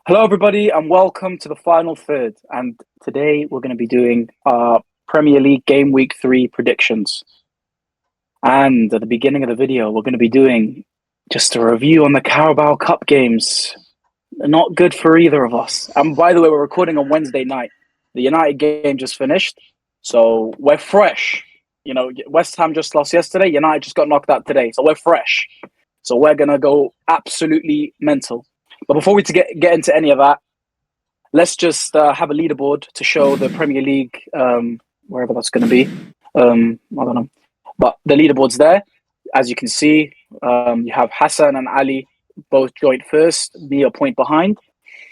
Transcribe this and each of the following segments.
Hello, everybody, and welcome to the final third. And today we're going to be doing our Premier League Game Week 3 predictions. And at the beginning of the video, we're going to be doing just a review on the Carabao Cup games. Not good for either of us. And by the way, we're recording on Wednesday night. The United game just finished, so we're fresh. You know, West Ham just lost yesterday. United just got knocked out today, so we're fresh. So we're going to go absolutely mental. But before we get into any of that, let's just have a leaderboard to show the Premier League, wherever that's going to be. I don't know. But the leaderboard's there. As you can see, you have Hassan and Ali both joint first, me a point behind.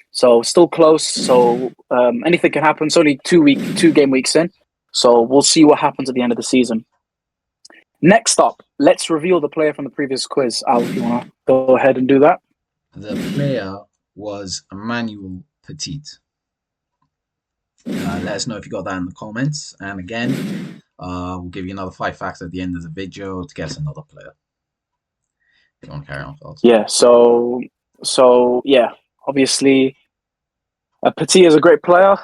So still close. So anything can happen. It's only 2 game weeks in. So we'll see what happens at the end of the season. Next up, let's reveal the player from the previous quiz. Al, if you want to go ahead and do that. The player was Emmanuel Petit. Let us know if you got that in the comments. And again, we'll give you another 5 facts at the end of the video to guess another player. If you want to carry on, Phil. Yeah. So yeah. Obviously, Petit is a great player.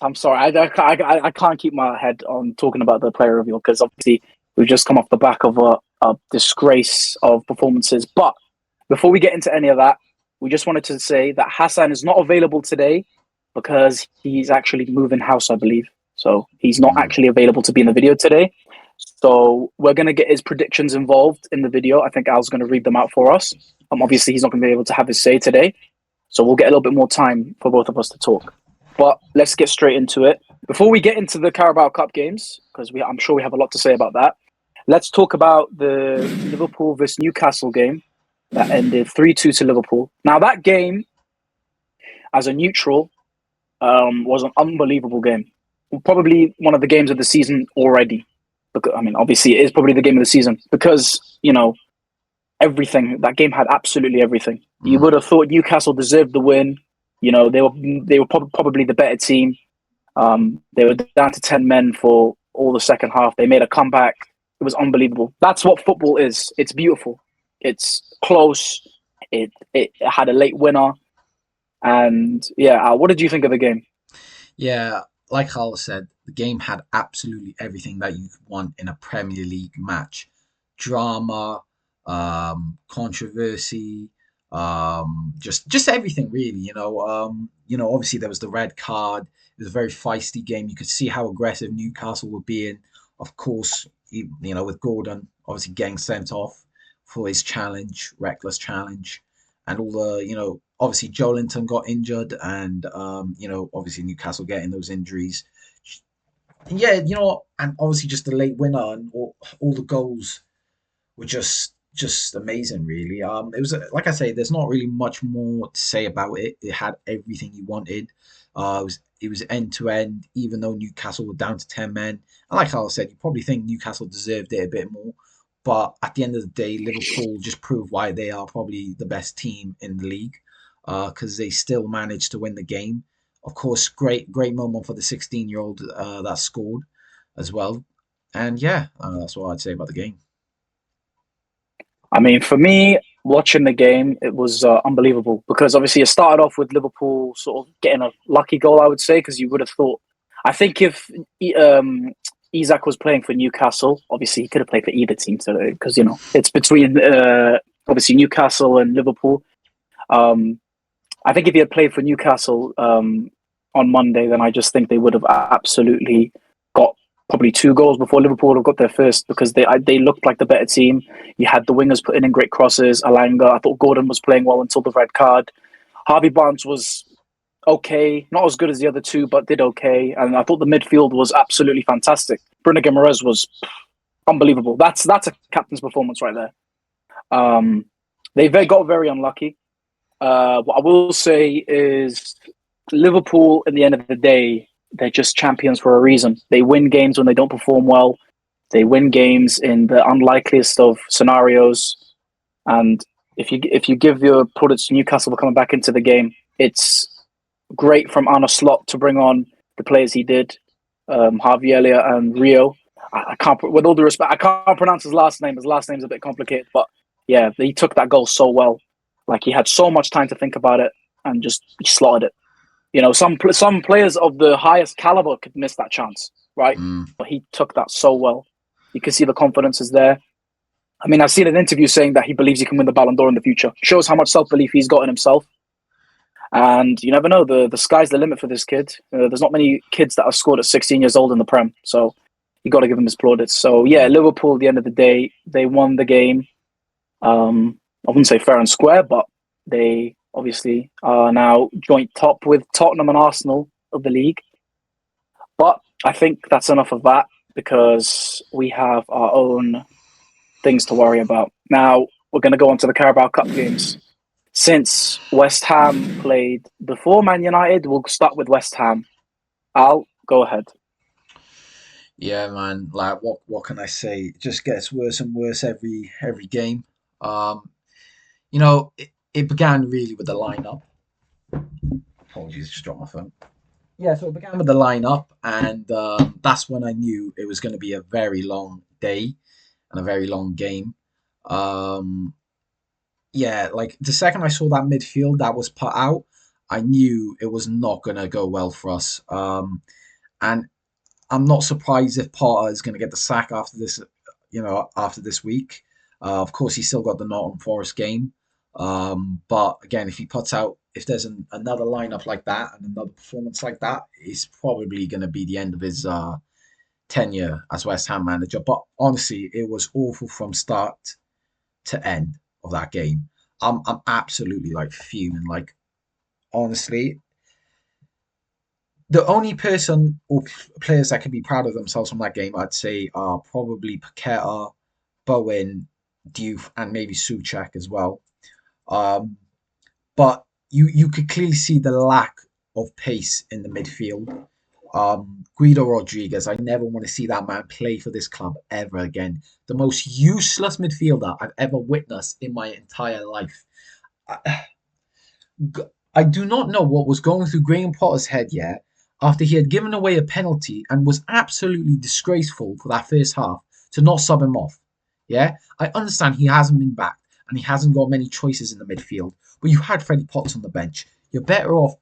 I'm sorry, I can't keep my head on talking about the player reveal because obviously we've just come off the back of a disgrace of performances. But before we get into any of that, we just wanted to say that Hassan is not available today because he's actually moving house, I believe. So he's not actually available to be in the video today. So we're going to get his predictions involved in the video. I think Al's going to read them out for us. Obviously, he's not going to be able to have his say today. So we'll get a little bit more time for both of us to talk. But let's get straight into it. Before we get into the Carabao Cup games, because I'm sure we have a lot to say about that, let's talk about the Liverpool versus Newcastle game that ended 3-2 to Liverpool. Now, that game, as a neutral, was an unbelievable game. Probably one of the games of the season already. I mean, obviously, it is probably the game of the season because, everything. That game had absolutely everything. You would have thought Newcastle deserved the win. They were probably the better team. They were down to 10 men for all the second half. They made a comeback. It was unbelievable. That's what football is. It's beautiful. It's close. It had a late winner. And yeah, what did you think of the game? Yeah, like Carl said, the game had absolutely everything that you could want in a Premier League match. Drama, controversy, just everything really. Obviously there was the red card. It was a very feisty game. You could see how aggressive Newcastle were being. Of course, with Gordon obviously getting sent off for his challenge, reckless challenge, and all the obviously Joelinton got injured, and obviously Newcastle getting those injuries. Yeah, and obviously just the late winner and all the goals were just amazing, really. It was like I say, there's not really much more to say about it. It had everything you wanted. It was end to end, even though Newcastle were down to 10 men. And like I said, you probably think Newcastle deserved it a bit more, but at the end of the day, Liverpool just proved why they are probably the best team in the league, because they still managed to win the game. Of course, great moment for the 16-year-old that scored as well. And yeah, that's what I'd say about the game. I mean, for me, watching the game, it was unbelievable because obviously it started off with Liverpool sort of getting a lucky goal, I would say, because you would have thought. I think if Isak was playing for Newcastle, obviously he could have played for either team today because, it's between obviously Newcastle and Liverpool. I think if he had played for Newcastle on Monday, then I just think they would have absolutely got probably 2 goals before Liverpool would have got their first because they looked like the better team. You had the wingers putting in great crosses. Alanga, I thought Gordon was playing well until the red card. Harvey Barnes was okay, not as good as the other two, but did okay. And I thought the midfield was absolutely fantastic. Bruno Guimaraes was unbelievable. That's a captain's performance right there. They got very unlucky. What I will say is Liverpool, at the end of the day, they're just champions for a reason. They win games when they don't perform well. They win games in the unlikeliest of scenarios. And if you give your plaudits to Newcastle for coming back into the game, it's great from Arne Slot to bring on the players he did, Harvey Elliott and Rio. I can't, with all due respect, I can't pronounce his last name. His last name's a bit complicated, but yeah, he took that goal so well. Like he had so much time to think about it. and just he slotted it. You know, some players of the highest caliber could miss that chance, right? Mm. But he took that so well. You can see the confidence is there. I mean, I've seen an interview saying that he believes he can win the Ballon d'Or in the future. Shows how much self belief he's got in himself. And you never know, the sky's the limit for this kid. There's not many kids that have scored at 16 years old in the Prem, so you got to give him his plaudits. So yeah, Mm. Liverpool. At the end of the day, they won the game. I wouldn't say fair and square, but they obviously are now joint top with Tottenham and Arsenal of the league. But I think that's enough of that because we have our own things to worry about. Now we're going to go on to the Carabao Cup games. Since West Ham played before Man United, we'll start with West Ham. Al, go ahead. Yeah, man. Like, what can I say? It just gets worse and worse every game. Um, it began really with the lineup. Apologies, just dropped my phone. Yeah, so it began with the lineup, and that's when I knew it was going to be a very long day and a very long game. Um, yeah, like the second I saw that midfield that was put out, I knew it was not going to go well for us. And I'm not surprised if Potter is going to get the sack after this, after this week. Of course, he's still got the Nottingham Forest game. But again, if he puts out, if there's another lineup like that and another performance like that, it's probably going to be the end of his tenure as West Ham manager. But honestly, it was awful from start to end of that game. I'm absolutely like fuming. Like honestly, the only person or players that can be proud of themselves from that game, I'd say, are probably Paqueta, Bowen, Diouf, and maybe Souček as well. Um, but you could clearly see the lack of pace in the midfield. Guido Rodriguez, I never want to see that man play for this club ever again. The most useless midfielder I've ever witnessed in my entire life. I, I do not know what was going through Graham Potter's head yet after he had given away a penalty and was absolutely disgraceful for that first half to not sub him off. Yeah, I understand he hasn't been back and he hasn't got many choices in the midfield, but you had Freddie Potts on the bench. You're better off,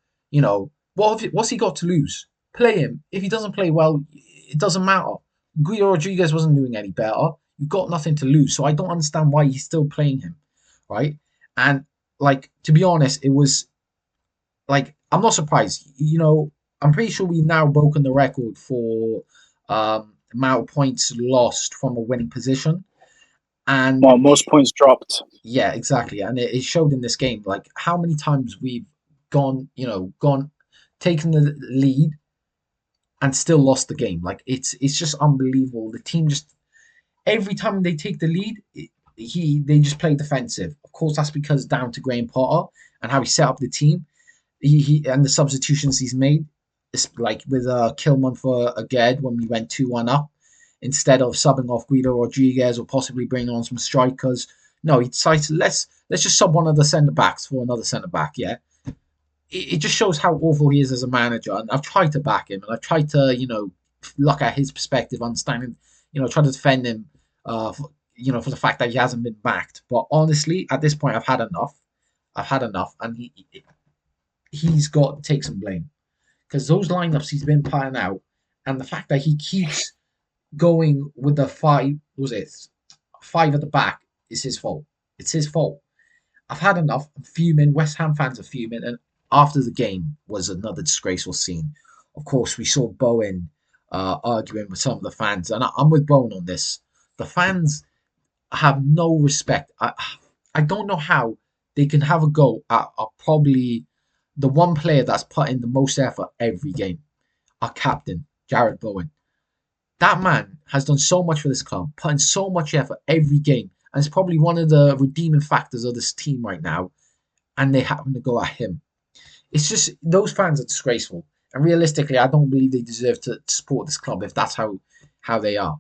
what's he got to lose? Play him. If he doesn't play well, it doesn't matter. Guido Rodriguez wasn't doing any better. You've got nothing to lose, so I don't understand why he's still playing him, right? And like to be honest, it was like I'm not surprised. I'm pretty sure we've now broken the record for amount of points lost from a winning position, and Well, most points dropped. yeah, exactly, and it showed in this game like how many times we've gone, taken the lead and still lost the game. Like it's just unbelievable. The team just every time they take the lead, they just play defensive. Of course, that's because down to Graham Potter and how he set up the team. He and the substitutions he's made. It's like with Kilman for Aged when we went 2-1 up, instead of subbing off Guido Rodriguez or possibly bringing on some strikers. No, he decides let's just sub one of the centre backs for another centre back. Yeah, it just shows how awful he is as a manager. And I've tried to back him, and I've tried to look at his perspective, understanding, try to defend him, for the fact that he hasn't been backed. But honestly, at this point, I've had enough. I've had enough, and he's got to take some blame because those lineups he's been playing out, and the fact that he keeps going with the five at the back is his fault. It's his fault. I've had enough. I'm fuming. West Ham fans are fuming, and after the game was another disgraceful scene. Of course, we saw Bowen arguing with some of the fans, and I'm with Bowen on this. The fans have no respect. I don't know how they can have a go at probably the one player that's put in the most effort every game, our captain, Jared Bowen. That man has done so much for this club, put in so much effort every game, and it's probably one of the redeeming factors of this team right now. And they happen to go at him. It's just those fans are disgraceful. And realistically, I don't believe they deserve to support this club if that's how they are.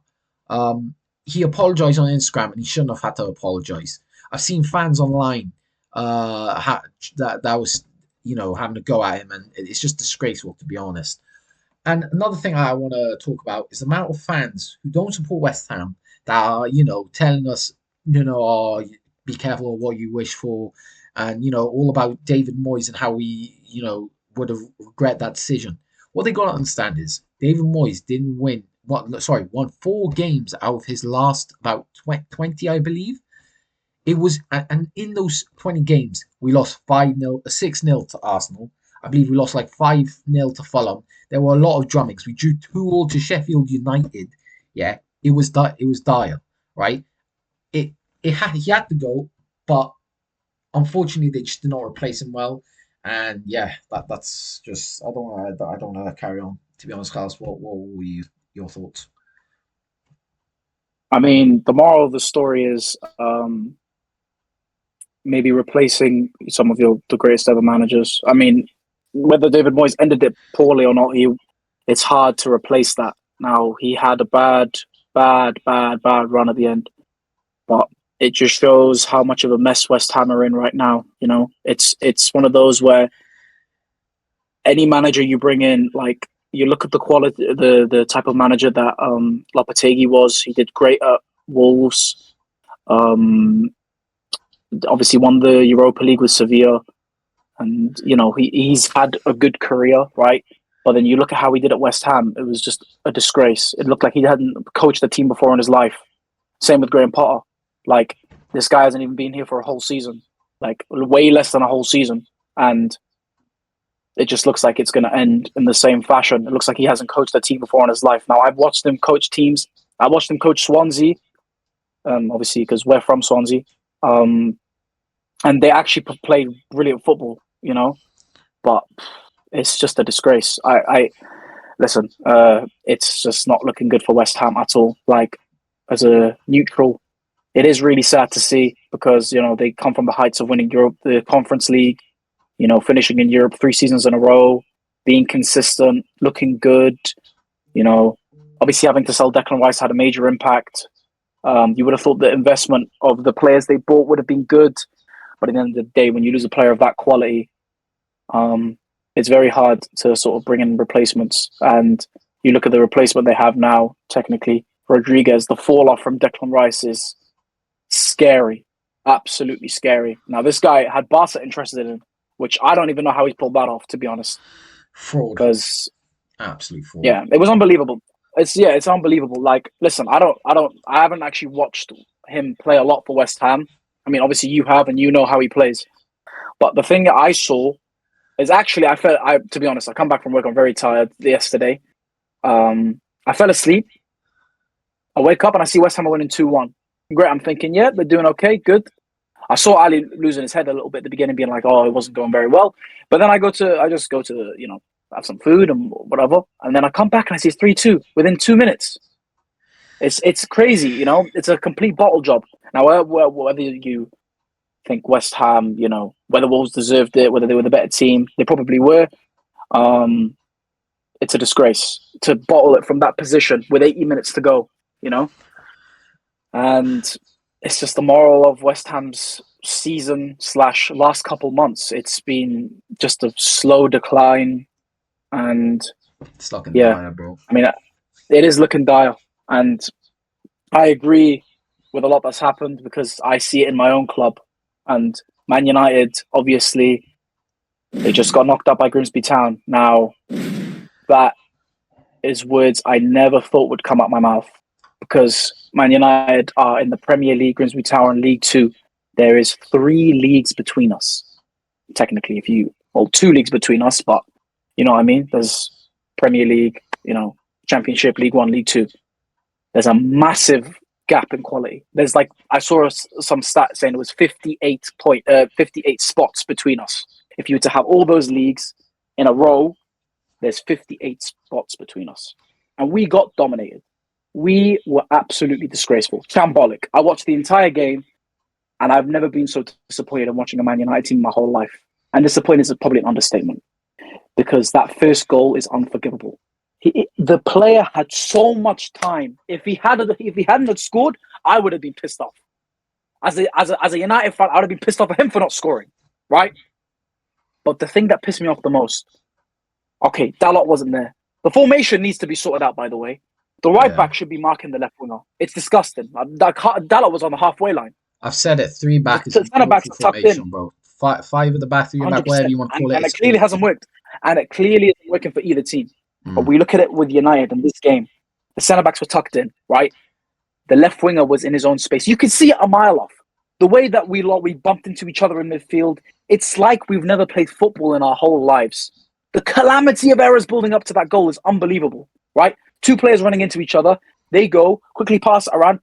He apologized on Instagram, and he shouldn't have had to apologize. I've seen fans online that was having to go at him, and it's just disgraceful to be honest. And another thing I want to talk about is the amount of fans who don't support West Ham that are telling us oh, be careful of what you wish for, and all about David Moyes and how he would have regret that decision. What they got to understand is David Moyes didn't win. Won 4 games out of his last about 20, I believe. It was, and in those 20 games, we lost 5-0, 6-0 to Arsenal. I believe we lost like 5-0 to Fulham. There were a lot of drummings. We drew 2-2 to Sheffield United. Yeah, it was dire, right? He had to go, but unfortunately they just did not replace him well. And yeah, that's just I don't want to carry on. To be honest, Carlos, what were your thoughts? I mean, the moral of the story is maybe replacing some of the greatest ever managers. I mean, whether David Moyes ended it poorly or not, it's hard to replace that. Now he had a bad run at the end, but it just shows how much of a mess West Ham are in right now. It's one of those where any manager you bring in, like you look at the quality, the type of manager that Lopetegui was. He did great at Wolves. Um, Obviously won the Europa League with Sevilla, and he's had a good career, right? But then you look at how he did at West Ham; it was just a disgrace. It looked like he hadn't coached a team before in his life. Same with Graham Potter. Like this guy hasn't even been here for a whole season, like way less than a whole season, and it just looks like it's going to end in the same fashion. It looks like he hasn't coached a team before in his life. Now I've watched him coach teams. I watched him coach Swansea, obviously because we're from Swansea. And they actually played brilliant football, but it's just a disgrace. I listen. It's just not looking good for West Ham at all. Like as a neutral, it is really sad to see because they come from the heights of winning Europe, the Conference League, finishing in Europe 3 seasons in a row, being consistent, looking good. Obviously having to sell Declan Rice had a major impact. You would have thought the investment of the players they bought would have been good. But at the end of the day, when you lose a player of that quality, it's very hard to sort of bring in replacements. And you look at the replacement they have now, technically, Rodriguez, the fall off from Declan Rice is scary. Absolutely scary. Now, this guy had Barca interested in him, which I don't even know how he pulled that off, to be honest. Fraud. Because, Absolute fraud. yeah, it was unbelievable. It's unbelievable. Like, listen, I haven't actually watched him play a lot for West Ham. I mean, obviously you have, and you know how he plays. But the thing that I saw is actually, to be honest, I come back from work, I'm very tired yesterday. I fell asleep. I wake up and I see West Ham are winning 2-1. Great, I'm thinking, yeah, they're doing okay, good. I saw Ali losing his head a little bit at the beginning, being like, oh, it wasn't going very well. But then I just go to, have some food and whatever. And then I come back and I see it's 3-2 within 2 minutes. It's crazy, it's a complete bottle job. Now, whether you think West Ham, whether Wolves deserved it, whether they were the better team, they probably were. It's a disgrace to bottle it from that position with 80 minutes to go, and it's just the moral of West Ham's season / last couple months. It's been just a slow decline, and It's looking yeah, dire, bro. I mean, it is looking dire, and I agree with a lot that's happened because I see it in my own club. And Man United, obviously, they just got knocked out by Grimsby Town. Now, that is words I never thought would come out my mouth because Man United are in the Premier League, Grimsby Town in League Two. There is 3 leagues between us. Technically, 2 leagues between us, but you know what I mean? There's Premier League, Championship, League One, League Two. There's a massive gap in quality. There's I saw some stats saying it was 58 spots between us. If you were to have all those leagues in a row, there's 58 spots between us. And we got dominated. We were absolutely disgraceful. Shambolic. I watched the entire game and I've never been so disappointed in watching a Man United team my whole life. And disappointed is probably an understatement because that first goal is unforgivable. The player had so much time. If he hadn't scored, I would have been pissed off. As a United fan, I would have been pissed off at him for not scoring, right? But the thing that pissed me off the most, okay, Dalot wasn't there. The formation needs to be sorted out, by the way. The right back should be marking the left winger. It's disgusting. Dalot was on the halfway line. I've said it. 3 back is The an centre backs awful are tucked in. formation, bro. five at the back, three at the back, whatever 100%. you want to call it. And it clearly hasn't worked. And it clearly isn't working for either team. But Mm, we look at it with United in this game. The centre backs were tucked in, right? The left winger was in his own space. You could see it a mile off. The way that we bumped into each other in midfield, it's like we've never played football in our whole lives. The calamity of errors building up to that goal is unbelievable, right? Two players running into each other. They go, quickly pass around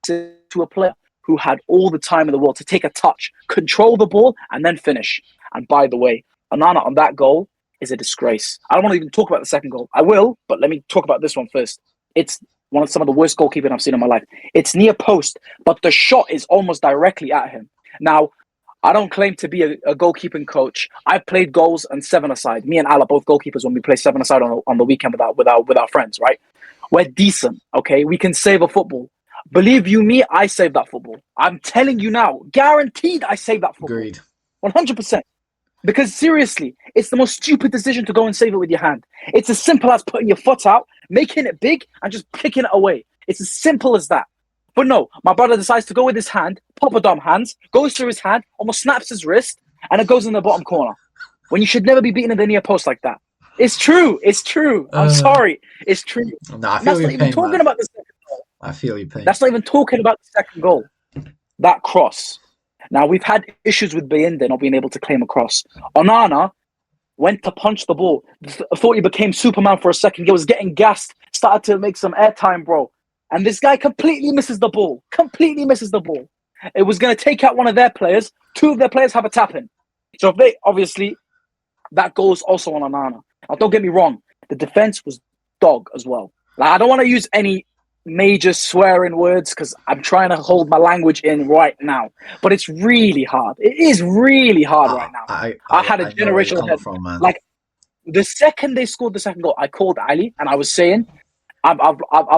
to a player who had all the time in the world to take a touch, control the ball, and then finish. And by the way, Onana on that goal is a disgrace. I don't want to even talk about the second goal. I will, but let me talk about this one first. It's one of some of the worst goalkeeping I've seen in my life. It's near post, but the shot is almost directly at him. Now, I don't claim to be a goalkeeping coach. I played goals and 7-a-side. Me and Al are both goalkeepers when we play 7-a-side on the weekend with our friends, right? We're decent, okay? We can save a football. Believe you me, I saved that football. I'm telling you now, guaranteed I saved that football. agreed. 100%. Because seriously, it's the most stupid decision to go and save it with your hand. It's as simple as putting your foot out, making it big, and just kicking it away. It's as simple as that. But no, my brother decides to go with his hand, Papa Dom hands, goes through his hand, almost snaps his wrist, and it goes in the bottom corner. When you should never be beaten in the near post like that. It's true. It's true. I'm sorry. It's true. No, I And feel that's your not even pain, talking man. about the second goal. I feel your pain. That's not even talking about the second goal. That cross. Now, we've had issues with Bayinda not being able to claim a cross. Onana went to punch the ball. I thought he became Superman for a second. He was getting gassed, started to make some airtime, bro. And this guy completely misses the ball. Completely misses the ball. It was going to take out one of their players. Two of their players have a tap in. So if they, obviously, that goes also on Onana. Now, don't get me wrong. The defense was dog as well. Like, I don't want to use any major swearing words because I'm trying to hold my language in right now. But it's really hard. It is really hard right now. I had a I know where you're generational coming head. from, man. Like, the second they scored the second goal, I called Ali and I was saying, I've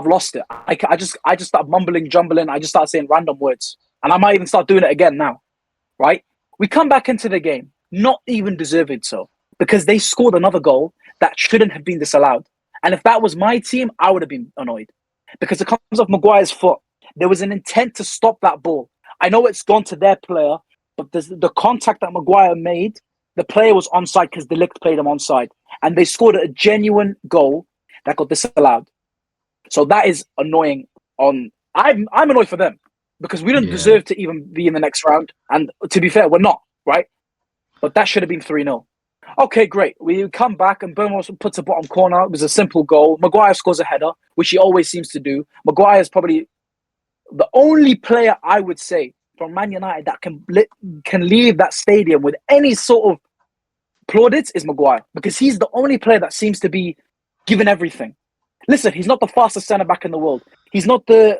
lost it. I just start mumbling, jumbling. I just start saying random words. And I might even start doing it again now, right? We come back into the game, not even deserved so, because they scored another goal that shouldn't have been disallowed. And if that was my team, I would have been annoyed because it comes off Maguire's foot. There was an intent to stop that ball. I know it's gone to their player, but the contact that Maguire made, the player was onside because De Ligt played him onside. And they scored a genuine goal that got disallowed. So that is annoying. I'm annoyed for them because we don't Yeah. deserve to even be in the next round. And to be fair, we're not, right? But that should have been 3-0. Okay, great. We come back and Bournemouth puts a bottom corner. It was a simple goal. Maguire scores a header, which he always seems to do. Maguire is probably the only player I would say from Man United that can leave that stadium with any sort of plaudits is Maguire because he's the only player that seems to be given everything. Listen, he's not the fastest centre back in the world. He's not the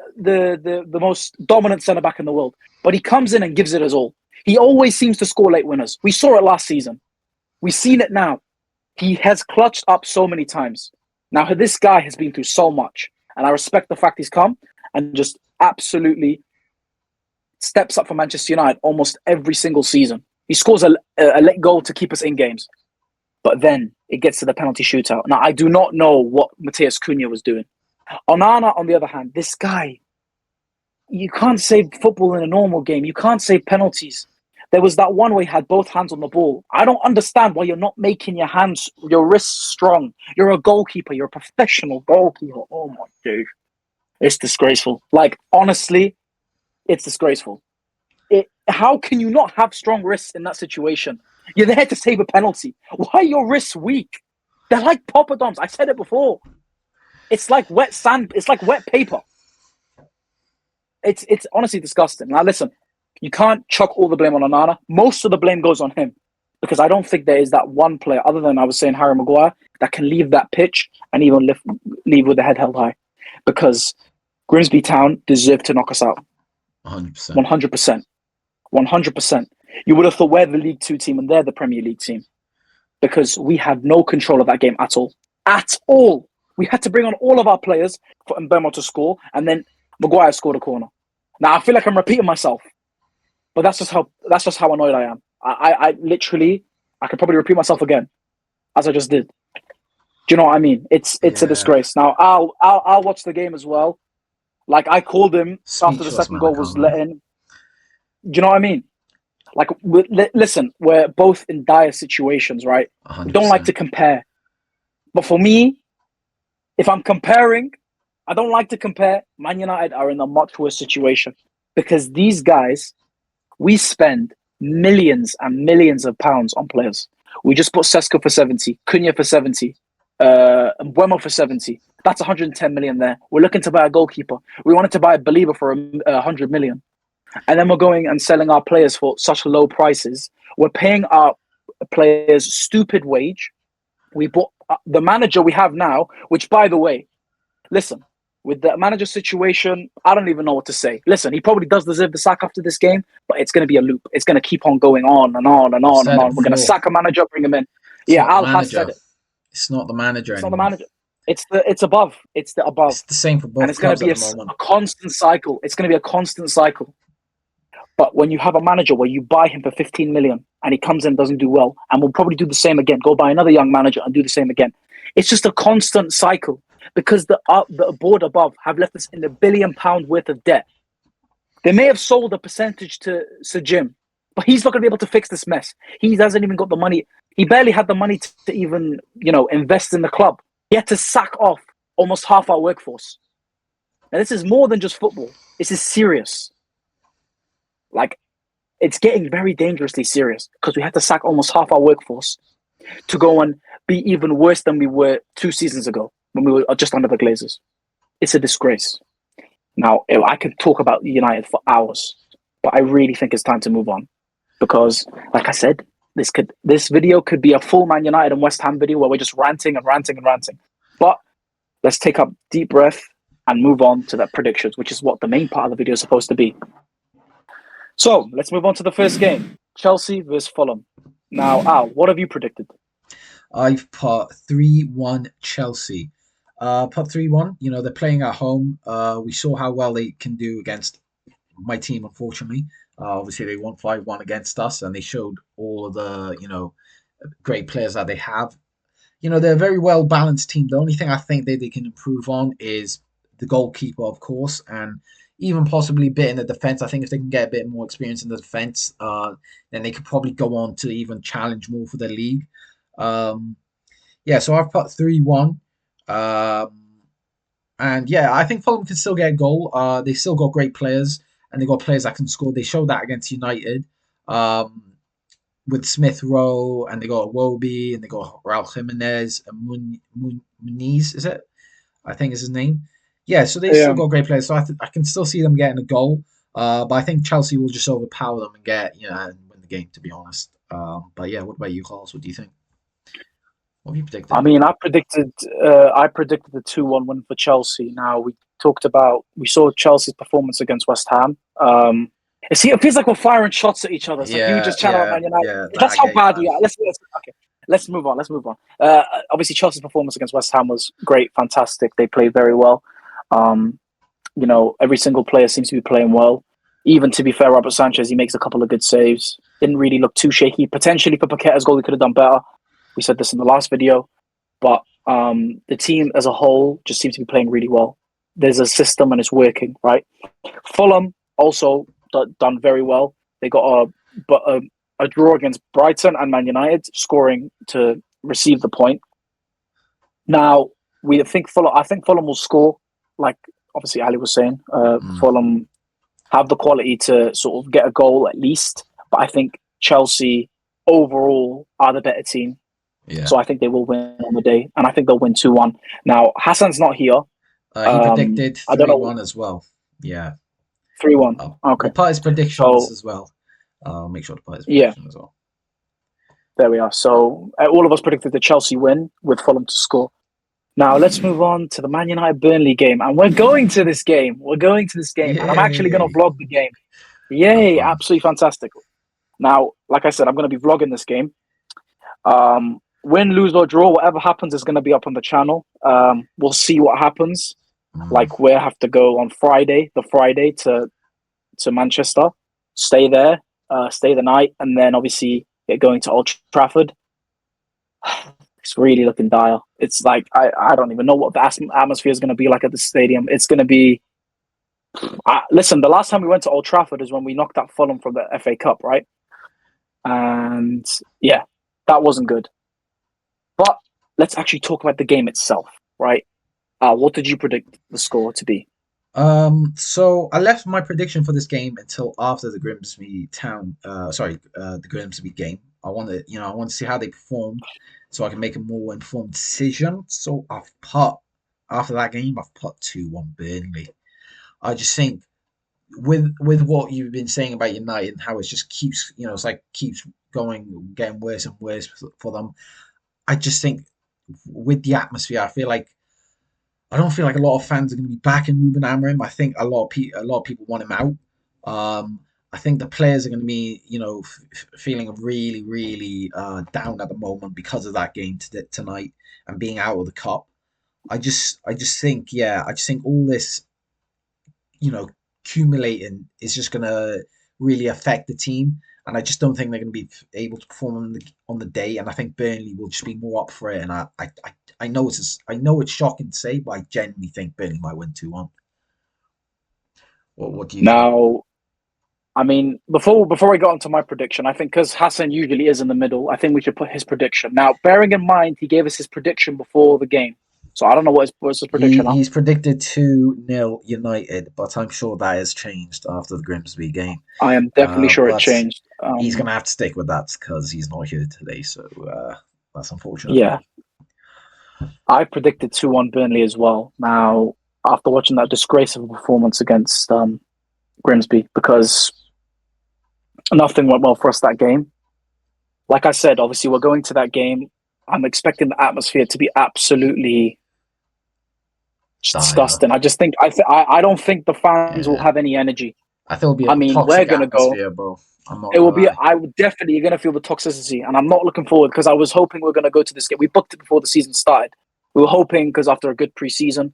most dominant centre back in the world, but he comes in and gives it his all. He always seems to score late winners. We saw it last season. We've seen it now. He has clutched up so many times. Now, this guy has been through so much, and I respect the fact he's come and just absolutely steps up for Manchester United almost every single season. He scores a late goal to keep us in games. But then it gets to the penalty shootout. Now, I do not know what Matheus Cunha was doing. Onana, on the other hand, this guy, you can't save football in a normal game. You can't save penalties. There was that one where he had both hands on the ball. I don't understand why you're not making your wrists strong. You're a goalkeeper. You're a professional goalkeeper. Oh, my dude. It's disgraceful. Like, honestly, it's disgraceful. How can you not have strong wrists in that situation? You're there to save a penalty. Why are your wrists weak? They're like poppadoms. I said it before. It's like wet sand. It's like wet paper. It's honestly disgusting. Now listen, you can't chuck all the blame on Onana. Most of the blame goes on him because I don't think there is that one player, other than I was saying Harry Maguire, that can leave that pitch and even leave with the head held high. Because Grimsby Town deserved to knock us out. 100%. 100%. 100%. You would have thought we're the League Two team and they're the Premier League team because we had no control of that game at all. At all. We had to bring on all of our players for Mbemo to score, and then Maguire scored a corner. Now I feel like I'm repeating myself, but that's just how annoyed I am. I literally I could probably repeat myself again, as I just did. Do you know what I mean? It's a disgrace. Now I'll watch the game as well. Like I called him after the second goal was let in. Do you know what I mean? Like, listen, we're both in dire situations, right? We don't like to 100%. compare. But for me, if I'm comparing, I don't like to compare. Man United are in a much worse situation because these guys, we spend millions and millions of pounds on players. We just put Sesko for 70, Cunha for 70, Mbeumo for 70. That's 110 million there. We're looking to buy a goalkeeper. We wanted to buy a believer for 100 million. And then we're going and selling our players for such low prices. We're paying our players stupid wage. We bought the manager we have now, which, by the way, listen, with the manager situation, I don't even know what to say. Listen, he probably does deserve the sack after this game, but it's going to be a loop. It's going to keep on going on and on and I've on and said it on. We're going to before. sack a manager, bring him in. It's Yeah, not the Al has said manager. it. It's not the manager It's not the anymore. manager. It's above. It's the above, It's the same for and both it's going to clubs be at a the moment. constant cycle. It's going to be a constant cycle. But when you have a manager where you buy him for 15 million and he comes in and doesn't do well, and we'll probably do the same again, go buy another young manager and do the same again. It's just a constant cycle because the board above have left us in £1 billion worth of debt. They may have sold a percentage to Sir Jim, but he's not going to be able to fix this mess. He hasn't even got the money. He barely had the money to even, invest in the club. He had to sack off almost half our workforce. Now, this is more than just football. This is serious. Like, it's getting very dangerously serious because we had to sack almost half our workforce to go and be even worse than we were 2 seasons ago when we were just under the Glazers. It's a disgrace. Now, I could talk about United for hours, but I really think it's time to move on because, like I said, this video could be a full Man United and West Ham video where we're just ranting and ranting and ranting. But let's take a deep breath and move on to the predictions, which is what the main part of the video is supposed to be. So let's move on to the first game, Chelsea versus Fulham. Now, Al, what have you predicted? I've put 3-1 Chelsea. Put 3-1. You know, they're playing at home. We saw how well they can do against my team, unfortunately. Obviously, they won 5-1 against us, and they showed all of the, great players that they have. You know, they're a very well balanced team. The only thing I think they can improve on is the goalkeeper, of course, and even possibly a bit in the defense. I think if they can get a bit more experience in the defense, then they could probably go on to even challenge more for the league. Um, yeah, so I've put 3-1. Um, and yeah, I think Fulham can still get a goal. They still got great players, and they got players that can score. They showed that against United. Um, with Smith Rowe, and they got Wobie, and they got Raul Jimenez, and Muniz, is it? I think is his name. Yeah, so they still Yeah. got great players. So I can still see them getting a goal. But I think Chelsea will just overpower them and and win the game. To be honest. But yeah, what about you, Carlos? What do you think? What have you predicted? I mean, I predicted the 2-1 win for Chelsea. Now we saw Chelsea's performance against West Ham. It feels like we're firing shots at each other. It's like you Yeah, just chat about yeah, Man United. yeah. Nah, That's I how get you, bad man. we are. Okay. Let's move on. Let's move on. Obviously, Chelsea's performance against West Ham was great, fantastic. They played very well. Um, every single player seems to be playing well. Even to be fair, Robert Sanchez, he makes a couple of good saves. Didn't really look too shaky. Potentially for Paqueta's goal, he could have done better. We said this in the last video. But the team as a whole just seems to be playing really well. There's a system and it's working, right? Fulham also done very well. They got a draw against Brighton and Man United, scoring to receive the point. Now I think Fulham will score, like obviously Ali was saying. Mm, Fulham have the quality to sort of get a goal at least, but I think Chelsea overall are the better team. yeah. So I think they will win on the day, and I think they'll win 2-1. Now Hassan's not here. He predicted I don't know. 3-1 as well. Yeah. 3-1. We'll Okay. put his predictions So as well. I'll make sure to put his yeah, prediction as well. there we are. So all of us predicted the Chelsea win with Fulham to score. Now let's move on to the Man United Burnley game, and we're going to this game. We're going to this game, and I'm actually going to Yay! vlog the game. Have Yay! fun. Absolutely fantastic. Now, like I said, I'm going to be vlogging this game. Win, lose, or draw, whatever happens is going to be up on the channel. We'll see what happens. Mm, Like we have to go on the Friday to Manchester, stay there, stay the night, and then obviously get going to Old Trafford. It's really looking dire. It's like I don't even know what the atmosphere is going to be like at the stadium. It's going to be. Listen, the last time we went to Old Trafford is when we knocked out Fulham from the FA Cup, right? And yeah, that wasn't good. But let's actually talk about the game itself, right? What did you predict the score to be? So I left my prediction for this game until after the the Grimsby game. I want to see how they performed, so I can make a more informed decision. So after that game, I've put 2-1 Burnley. I just think with what you've been saying about United and how it just keeps, it's like keeps going, getting worse and worse for them. I just think with the atmosphere, I don't feel like a lot of fans are going to be backing Ruben Amorim. I think a lot of people want him out. I think the players are going to be, feeling really, really down at the moment because of that game tonight and being out of the cup. I just think all this, you know, accumulating is just going to really affect the team. And I just don't think they're going to be able to perform on the day. And I think Burnley will just be more up for it. And I know I know it's shocking to say, but I genuinely think Burnley might win 2-1. What do you think? Now, I mean, before we got into my prediction, I think because Hassan usually is in the middle, I think we should put his prediction. Now, bearing in mind he gave us his prediction before the game, so I don't know what's his prediction now. He's predicted 2-0 United, but I'm sure that has changed after the Grimsby game. I am definitely sure it But changed. he's going to have to stick with that because he's not here today. So that's unfortunate for Yeah, him. I predicted 2-1 Burnley as well. Now, after watching that disgrace of a performance against Grimsby, because nothing went well for us that game. Like I said, obviously we're going to that game. I'm expecting the atmosphere to be absolutely Dire. disgusting. I just think I don't think the fans will Yeah. have any energy. I think it'll be a I mean, we're toxic gonna go. atmosphere, bro. I'm not It gonna will be. lie. I would definitely. You're gonna feel the toxicity, and I'm not looking forward because I was hoping we are gonna go to this game. We booked it before the season started. We were hoping because after a good preseason,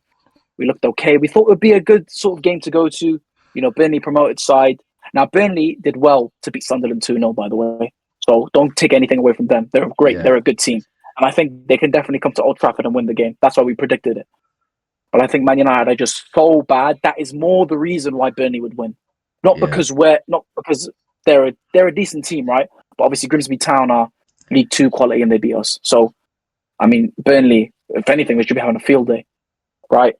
we looked okay. We thought it would be a good sort of game to go to. You know, Burnley promoted side. Now Burnley did well to beat Sunderland 2-0, by the way. So don't take anything away from them. They're great. Yeah, They're a good team, and I think they can definitely come to Old Trafford and win the game. That's why we predicted it. But I think Man United are just so bad. That is more the reason why Burnley would win, yeah, not because they're a decent team, right? But obviously Grimsby Town are League Two quality and they beat us. So I mean Burnley, if anything, they should be having a field day, right?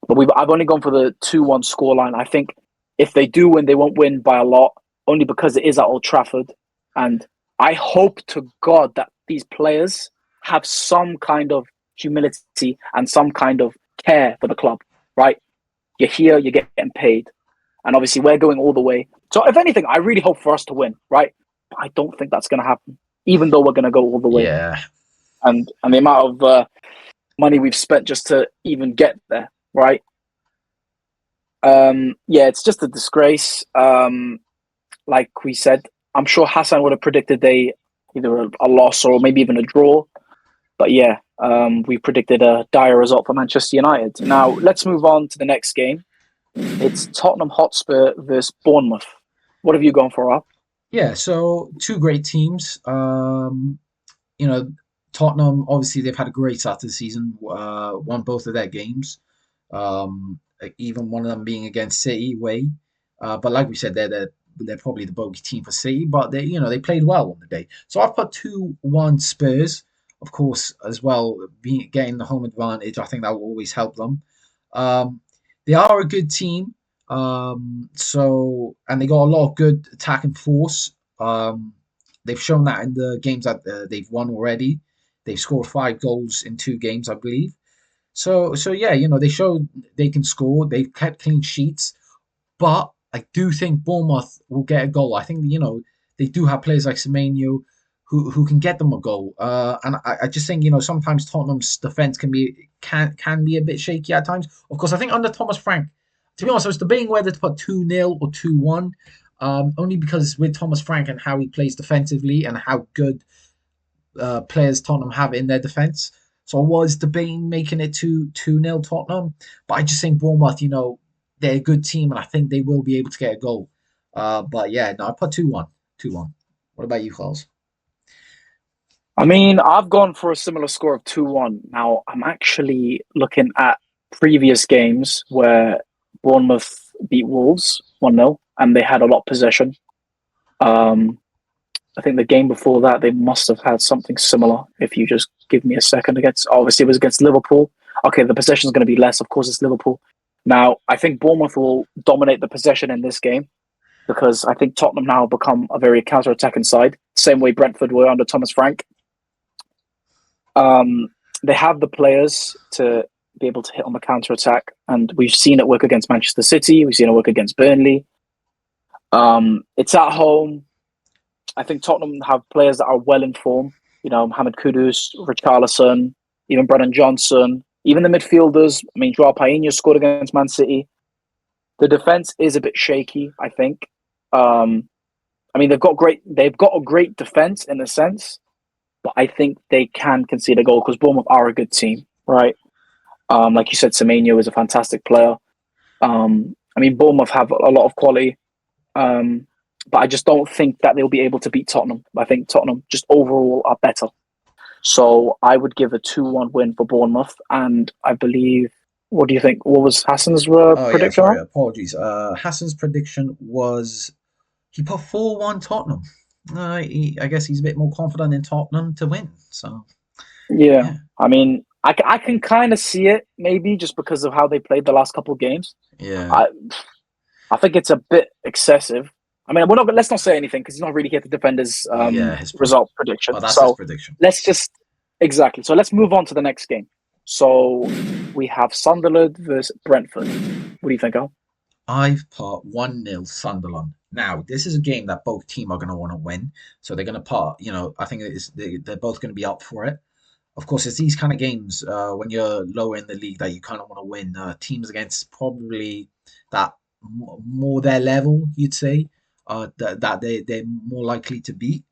But I've only gone for the 2-1 scoreline. I think if they do win, they won't win by a lot, only because it is at Old Trafford, and I hope to God that these players have some kind of humility and some kind of care for the club, right? You're here, you're getting paid. And obviously, we're going all the way. So, if anything, I really hope for us to win, right? But I don't think that's going to happen, even though we're going to go all the way. yeah, And the amount of money we've spent just to even get there, right? Yeah, it's just a disgrace. Like we said, I'm sure Hassan would have predicted either a loss or maybe even a draw. But yeah, we predicted a dire result for Manchester United. Now, let's move on to the next game. It's Tottenham Hotspur versus Bournemouth. What have you gone for, Rob? yeah. So two great teams. You know, Tottenham obviously they've had a great start to the season. Won both of their games. Even one of them being against City away. But like we said, they're probably the bogey team for City. But they played well on the day. So I've put 2-1 Spurs. Of course, as well, getting the home advantage. I think that will always help them. Um, they are a good team. And they got a lot of good attacking force. They've shown that in the games that they've won already. They've scored 5 goals in 2 games, I believe. So yeah, they showed they can score. They've kept clean sheets, but I do think Bournemouth will get a goal. I think they do have players like Semenyo who can get them a goal. And I just think sometimes Tottenham's defense can be a bit shaky at times. Of course, I think under Thomas Frank, to be honest, I was debating whether to put 2-0 or 2-1. Only because with Thomas Frank and how he plays defensively and how good players Tottenham have in their defence. So I was debating making it 2-0 Tottenham, but I just think Bournemouth, they're a good team and I think they will be able to get a goal. But yeah, no, I put 2-1. 2-1. What about you, Charles? I mean, I've gone for a similar score of 2-1. Now, I'm actually looking at previous games where Bournemouth beat Wolves 1-0 and they had a lot of possession. Um, I think the game before that, they must have had something similar. If you just give me a second, against obviously it was against Liverpool. Okay, the possession is going to be less. Of course, it's Liverpool. Now, I think Bournemouth will dominate the possession in this game because I think Tottenham now have become a very counter-attacking side, same way Brentford were under Thomas Frank. Um, they have the players to be able to hit on the counter-attack, and we've seen it work against Manchester City. We've seen it work against Burnley. It's at home. I think Tottenham have players that are well in form. You know, Mohamed Kudus, Richarlison, even Brennan Johnson, even the midfielders. I mean, Joao Painho scored against Man City. The defense is a bit shaky, I think. I mean, they've got a great defense in a sense, but I think they can concede a goal because Bournemouth are a good team, right? Like you said, Semenyo is a fantastic player. I mean, Bournemouth have a lot of quality. But I just don't think that they'll be able to beat Tottenham. I think Tottenham just overall are better. So I would give a 2-1 win for Bournemouth. And I believe, what do you think? What was Hassan's Oh yeah, prediction sorry, on? apologies. Hassan's prediction was he put 4-1 Tottenham. I guess he's a bit more confident in Tottenham to win. So Yeah. yeah, I mean, I can kind of see it maybe just because of how they played the last couple of games. yeah, I I think it's a bit excessive. I mean, let's not say anything because he's not really here to defend his yeah. His result well, prediction. that's his So prediction. let's just exactly. So let's move on to the next game. So we have Sunderland versus Brentford. What do you think, Al? I've put 1-0 Sunderland. Now, this is a game that both teams are going to want to win. So they're going to put, I think they're both going to be up for it. Of course, it's these kind of games when you're lower in the league that you kind of want to win. Teams against probably that more their level, you'd say, that they're more likely to beat.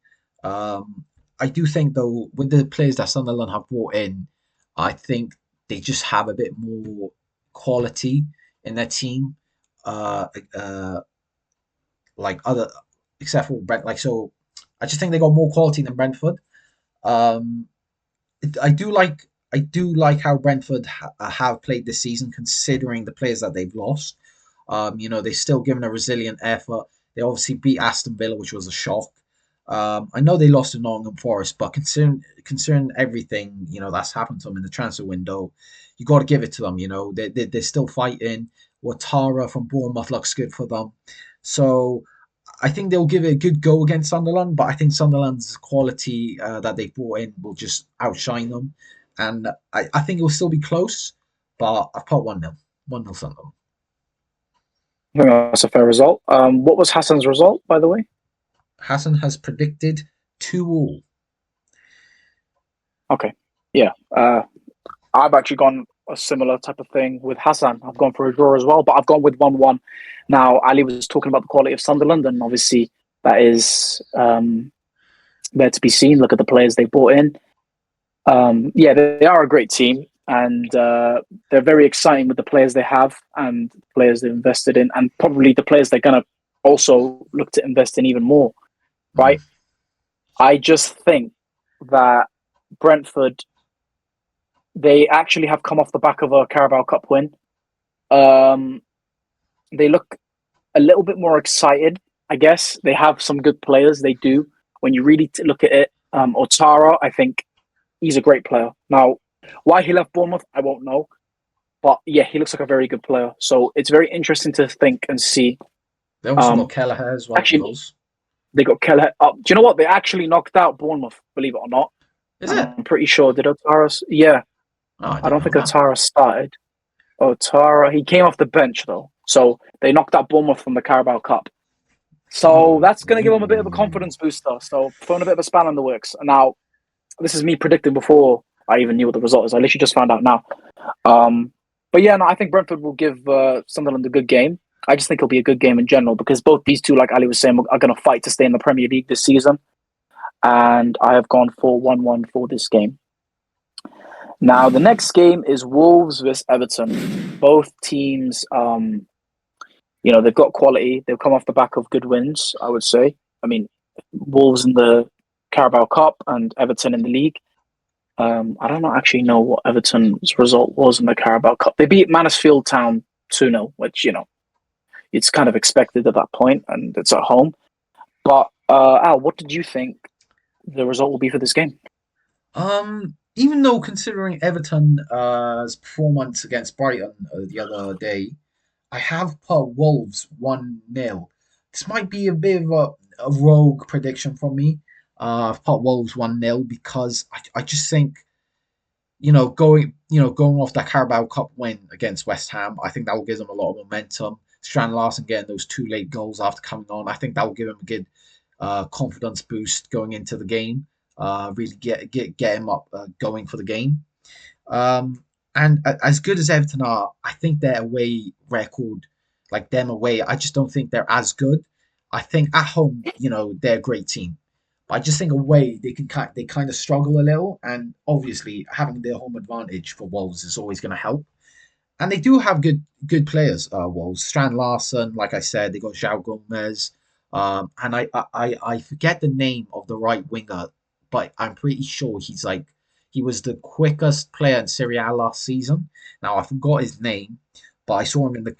Um, I do think, though, with the players that Sunderland have brought in, I think they just have a bit more quality in their team. Uh, uh, like other, except for Brent, like so, I just think they got more quality than Brentford. Um, I do like how Brentford have played this season, considering the players that they've lost. They've still given a resilient effort. They obviously beat Aston Villa, which was a shock. I know they lost to Nottingham Forest, but considering everything that's happened to them in the transfer window, you got to give it to them. They're still fighting. Ouattara from Bournemouth looks good for them, so I think they'll give it a good go against Sunderland, but I think Sunderland's quality that they brought in will just outshine them. And I think it will still be close, but I've put 1-0. 1-0 Sunderland. I think that's a fair result. What was Hassan's result, by the way? Hassan has predicted 2-2. Okay, yeah. I've actually gone a similar type of thing with Hassan. I've gone for a draw as well, but I've gone with 1-1. Now, Ali was talking about the quality of Sunderland, and obviously that is there to be seen. Look at the players they brought in. Yeah, they are a great team, and they're very exciting with the players they have and the players they've invested in, and probably the players they're going to also look to invest in even more, Mm. right? I just think that Brentford, they actually have come off the back of a Carabao Cup win. Um, they look a little bit more excited, I guess. They have some good players, they do. When you really look at it, Otara, I think he's a great player. Now, why he left Bournemouth, I won't know. But yeah, he looks like a very good player. So it's very interesting to think and see. They also got Um, Kelleher as well, of actually, course. they got Keller up. Do you know what? They actually knocked out Bournemouth, believe it or not. Is And it? I'm pretty sure, did Otara? Yeah, Oh, I I didn't don't know think that. Otara started. Otara, he came off the bench though. So they knocked out Bournemouth from the Carabao Cup. So Ooh. that's going to give them a bit of a confidence booster. So throwing a bit of a span in the works. Now, this is me predicting before I even knew what the result is. I literally just found out now. Um, but yeah, no, I think Brentford will give Sunderland a good game. I just think it'll be a good game in general because both these two, like Ali was saying, are going to fight to stay in the Premier League this season. And I have gone for 1-1 for this game. Now, the next game is Wolves versus Everton. Both teams, they've got quality. They've come off the back of good wins, I would say. I mean, Wolves in the Carabao Cup and Everton in the league. I don't actually know what Everton's result was in the Carabao Cup. They beat Mansfield Town 2-0, which, it's kind of expected at that point, and it's at home. But Al, what did you think the result will be for this game? Even though considering Everton's performance against Brighton the other day, I have put Wolves 1-0. This might be a bit of a rogue prediction from me. I've put Wolves 1-0 because I just think, going off that Carabao Cup win against West Ham, I think that will give them a lot of momentum. Strand Larson getting those two late goals after coming on, I think that will give him a good confidence boost going into the game. Really get him up going for the game. Um, and as good as Everton are, I think their away record, like them away, I just don't think they're as good. I think at home, they're a great team. But I just think away they kind of struggle a little, and obviously having their home advantage for Wolves is always going to help. And they do have good players. Wolves, Strand Larson, like I said, they got João Gomez, and I forget the name of the right winger, but I'm pretty sure he was the quickest player in Serie A last season. Now I forgot his name, but I saw him in the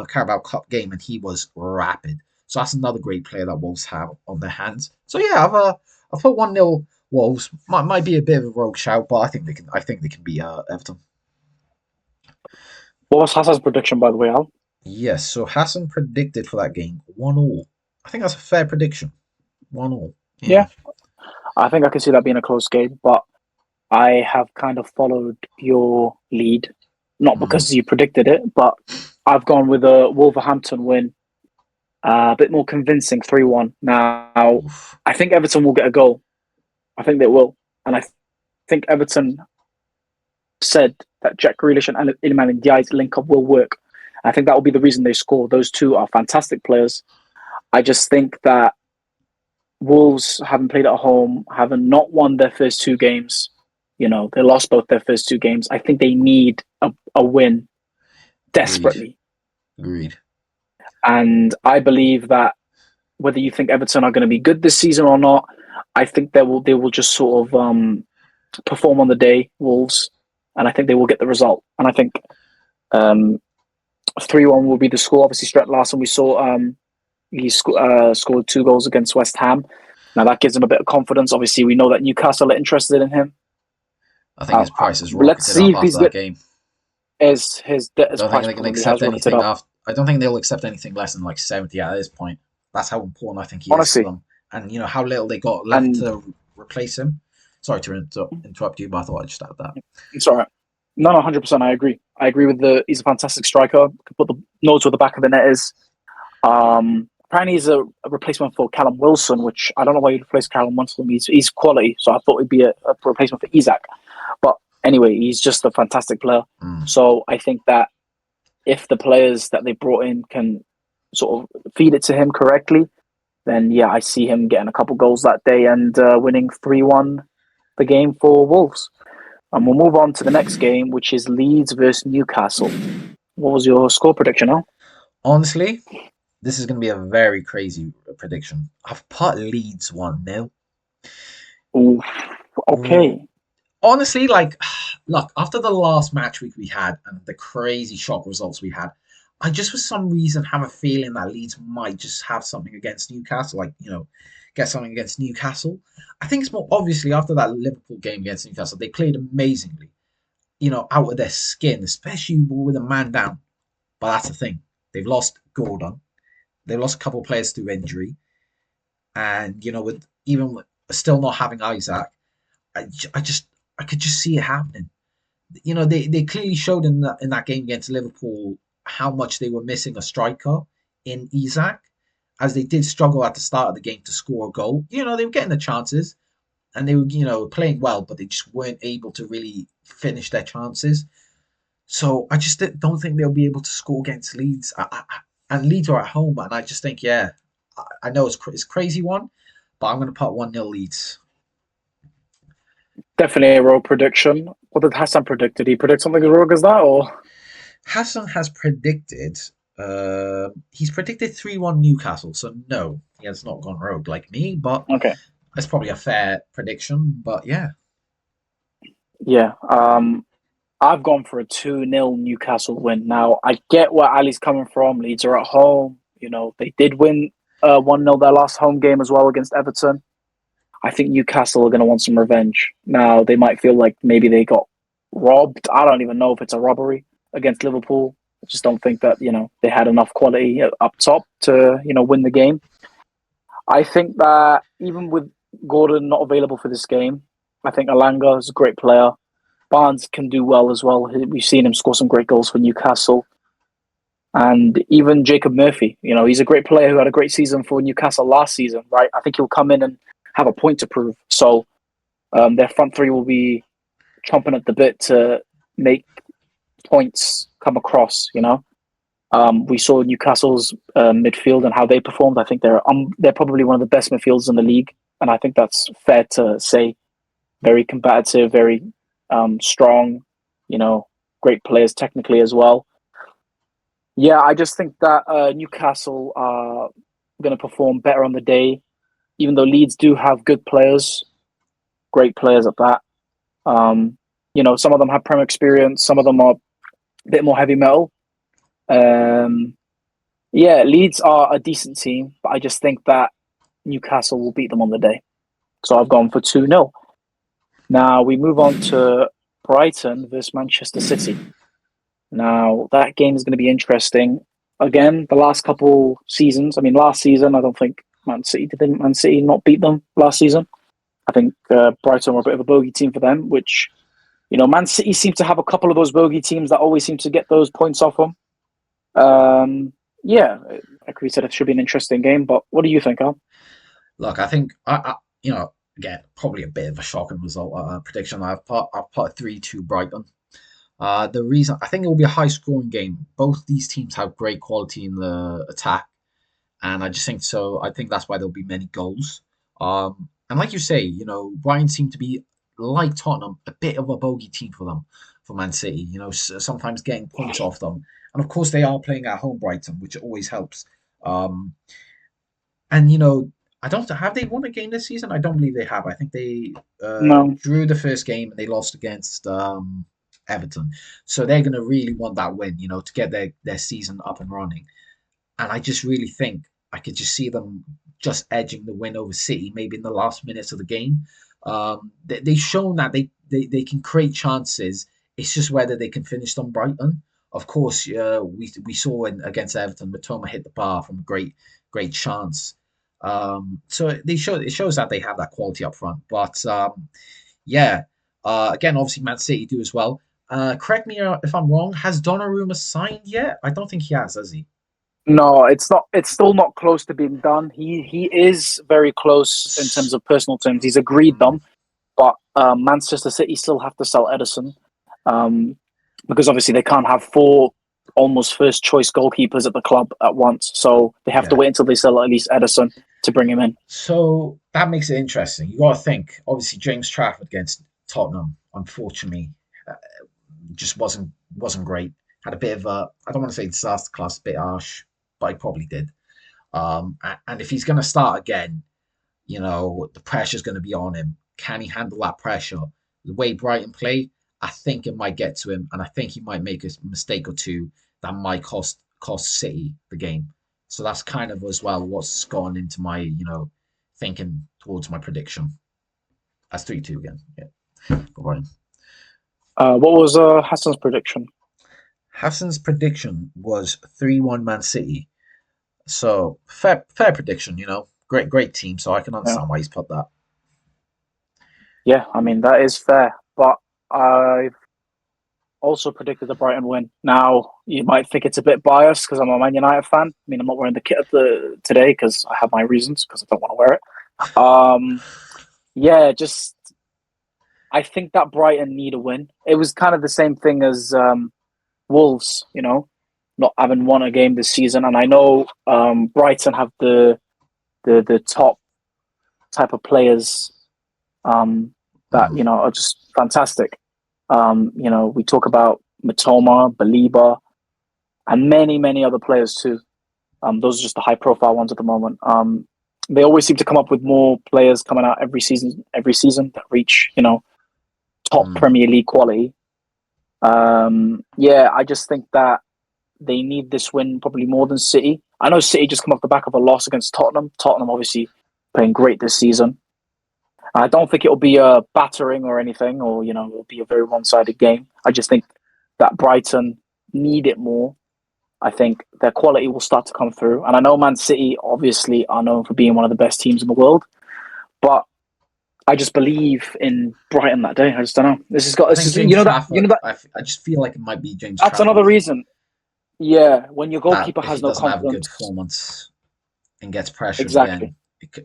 Carabao Cup game, and he was rapid. So that's another great player that Wolves have on their hands. So yeah, I've put 1-0 Wolves. Might be a bit of a rogue shout, but I think they can. I think they can beat Everton. What was Hassan's prediction, by the way, Al? Yes, so Hassan predicted for that game 1-1. I think that's a fair prediction. 1-1. Yeah, Yeah. I think I can see that being a close game, but I have kind of followed your lead, not Mm. because you predicted it, but I've gone with a Wolverhampton win, a bit more convincing, 3-1. Now, Oof. I think Everton will get a goal. I think they will, and I think Everton said that Jack Grealish and Iliman Ndiaye's link up will work. I think that will be the reason they score. Those two are fantastic players. I just think that Wolves haven't played at home, haven't not won their first two games. They lost both their first two games. I think they need a win Agreed. desperately. Agreed. And I believe that whether you think Everton are going to be good this season or not, I think they will just sort of perform on the day, Wolves, and I think they will get the result. And I think um, 3-1 will be the score. Obviously, Stret Larson, we saw scored two goals against West Ham. Now that gives him a bit of confidence. Obviously, we know that Newcastle are interested in him. I think his price has Let's rocketed see up if after he's that good. game. His Don't think price they can probably accept has rocketed anything up. after. I don't think they'll accept anything less than like 70 at this point. That's how important I think he is to Honestly, them. And how little they got left and to replace him. Sorry to interrupt you, but I thought I'd just add that. it's all right. No, 100%. I agree. I agree with he's a fantastic striker. Could put the notes where the back of the net is. Apparently, he's a replacement for Callum Wilson, which I don't know why you replace Callum Wilson. He's quality, so I thought it'd be a replacement for Isaac. But anyway, he's just a fantastic player. Mm. So I think that if the players that they brought in can sort of feed it to him correctly, then yeah, I see him getting a couple goals that day and winning 3-1 the game for Wolves. And we'll move on to the next game, which is Leeds versus Newcastle. What was your score prediction, Al? Honestly, this is going to be a very crazy prediction. I've put Leeds 1-0. Ooh, okay. Honestly, look, after the last match week we had and the crazy shock results we had, I just for some reason have a feeling that Leeds might just have something against Newcastle, get something against Newcastle. I think it's more obviously after that Liverpool game against Newcastle, they played amazingly, out of their skin, especially with a man down. But that's the thing. They've lost Gordon. They've lost a couple of players through injury. And, with even still not having Isaac, I, I just I could just see it happening. They clearly showed in that game against Liverpool how much they were missing a striker in Isaac, as they did struggle at the start of the game to score a goal. They were getting the chances and they were playing well, but they just weren't able to really finish their chances. So I just don't think they'll be able to score against Leeds. And Leeds are at home, and I just think, yeah, I know it's a crazy one, but I'm going to put 1-0 Leeds. Definitely a rogue prediction. What did Hassan predict? Did he predict something as rogue as that, or? Hassan has predicted. He's predicted 3-1 Newcastle. So no, he has not gone rogue like me, but Okay. that's probably a fair prediction. But yeah, Yeah. I've gone for a 2-0 Newcastle win. Now, I get where Ali's coming from. Leeds are at home. They did win 1-0 their last home game as well against Everton. I think Newcastle are going to want some revenge. Now, they might feel like maybe they got robbed. I don't even know if it's a robbery against Liverpool. I just don't think that, they had enough quality up top to, win the game. I think that even with Gordon not available for this game, I think Alanga is a great player. Barnes can do well as well. We've seen him score some great goals for Newcastle. And even Jacob Murphy, he's a great player who had a great season for Newcastle last season, right? I think he'll come in and have a point to prove. So their front three will be chomping at the bit to make points come across, We saw Newcastle's midfield and how they performed. I think they're probably one of the best midfielders in the league. And I think that's fair to say. Very competitive, very strong, great players technically as well. Yeah, I just think that Newcastle are going to perform better on the day, even though Leeds do have good players, great players at that. Some of them have Premier experience, some of them are a bit more heavy metal. Leeds are a decent team, but I just think that Newcastle will beat them on the day. So I've gone for 2-0. Now we move on to Brighton versus Manchester City. Now, that game is going to be interesting. Again, the last couple seasons, last season, I don't think did Man City not beat them last season? I think Brighton were a bit of a bogey team for them, which, Man City seem to have a couple of those bogey teams that always seem to get those points off them. Like we said, it should be an interesting game, but what do you think, Al? Look, I think again, probably a bit of a shocking result prediction. I've put a 3-2 Brighton. The reason I think it will be a high scoring game. Both these teams have great quality in the attack, and I just think so. I think that's why there'll be many goals. And like you say, Brighton seem to be like Tottenham, a bit of a bogey team for them, for Man City. Sometimes getting points off them, and of course they are playing at home, Brighton, which always helps. Um, and I don't have they won a game this season. I don't believe they have. I think they No. drew the first game and they lost against Everton. So they're going to really want that win, to get their season up and running. And I just really think I could just see them just edging the win over City, maybe in the last minutes of the game. They've shown that they can create chances. It's just whether they can finish them. Brighton. Of course, we saw against Everton, Matoma hit the bar from a great chance. So it shows that they have that quality up front. But again, obviously Man City do as well. Correct me if I'm wrong. Has Donnarumma signed yet? I don't think he has he? No, it's not. It's still not close to being done. He is very close in terms of personal terms. He's agreed them, but Manchester City still have to sell Edison, because obviously they can't have four almost first choice goalkeepers at the club at once. So they have to wait until they sell at least Edison to bring him in. So that makes it interesting. You got to think. Obviously, James Trafford against Tottenham, unfortunately, just wasn't great. Had a bit of a, I don't want to say disaster class, a bit harsh, but he probably did. And if he's going to start again, the pressure's going to be on him. Can he handle that pressure? The way Brighton play, I think it might get to him, and I think he might make a mistake or two that might cost City the game. So that's kind of as well what's gone into my thinking towards my prediction. That's 3-2 again. Yeah, for Brighton. What was Hassan's prediction? Hassan's prediction was 3-1 Man City. So fair prediction, Great team, so I can Yeah. understand why he's put that. Yeah, that is fair. But I've also predicted the Brighton win. Now, you might think it's a bit biased because I'm a Man United fan. I'm not wearing the kit today because I have my reasons because I don't want to wear it. I think that Brighton need a win. It was kind of the same thing as Wolves, not having won a game this season. And I know Brighton have the top type of players that are just fantastic. We talk about Matoma, Baliba, and many other players too. Those are just the high profile ones at the moment. They always seem to come up with more players coming out every season that reach top Premier League quality. I just think that they need this win probably more than City. I know City just come off the back of a loss against Tottenham. Tottenham obviously playing great this season. I don't think it'll be a battering or anything, or it'll be a very one-sided game. I just think that Brighton need it more. I think their quality will start to come through, and I know Man City obviously are known for being one of the best teams in the world, but I just believe in Brighton that day. I just don't know. I think James Trafford. that I just feel like it might be James that's Trafford another reason. Yeah, when your that goalkeeper if he has no doesn't have a good confidence. performance and gets pressured Exactly, again,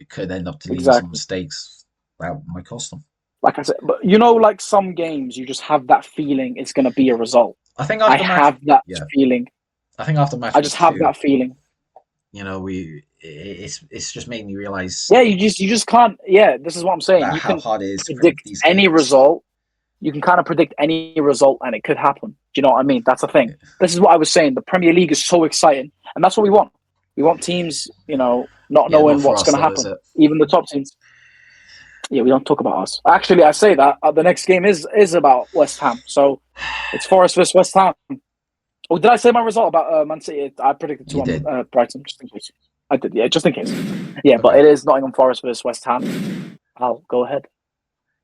it could end up deleting some exactly. mistakes that might cost them. Like I said, but like some games, you just have that feeling it's going to be a result. I think I after match, have that yeah, feeling. I think after match I just week have two, that feeling. it's just made me realize Yeah, you just can't. Yeah, this is what I'm saying. that You how can hard it is to predict predict these any games. result. You can kind of predict any result, and it could happen. Do you know what I mean? That's the thing. This is what I was saying. The Premier League is so exciting, and that's what we want. We want teams, not Yeah, not knowing for what's us going to though, is happen. it? Even the top teams. Yeah, we don't talk about us. Actually, I say that the next game is about West Ham. So it's Forest versus West Ham. Oh, did I say my result about Man City? I predicted You 2-1 did. Brighton, just in case. I did, yeah, just in case. Yeah, but Okay. it is Nottingham Forest versus West Ham. I'll go ahead.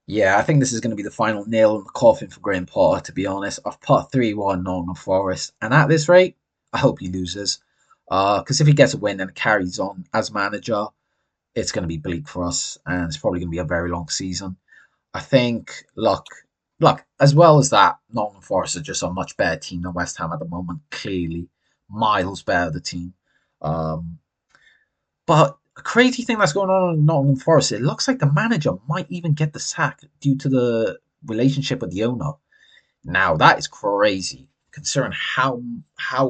Yeah, I think this is going to be the final nail in the coffin for Graham Potter, to be honest. I've put 3-1 on Forest, and at this rate, I hope he loses. Because if he gets a win and carries on as manager, it's going to be bleak for us, and it's probably going to be a very long season. I think, look, as well as that, Nottingham Forest are just a much better team than West Ham at the moment, clearly. Miles better, the team. Um, but a crazy thing that's going on in Nottingham Forest, it looks like the manager might even get the sack due to the relationship with the owner. Now that is crazy, considering how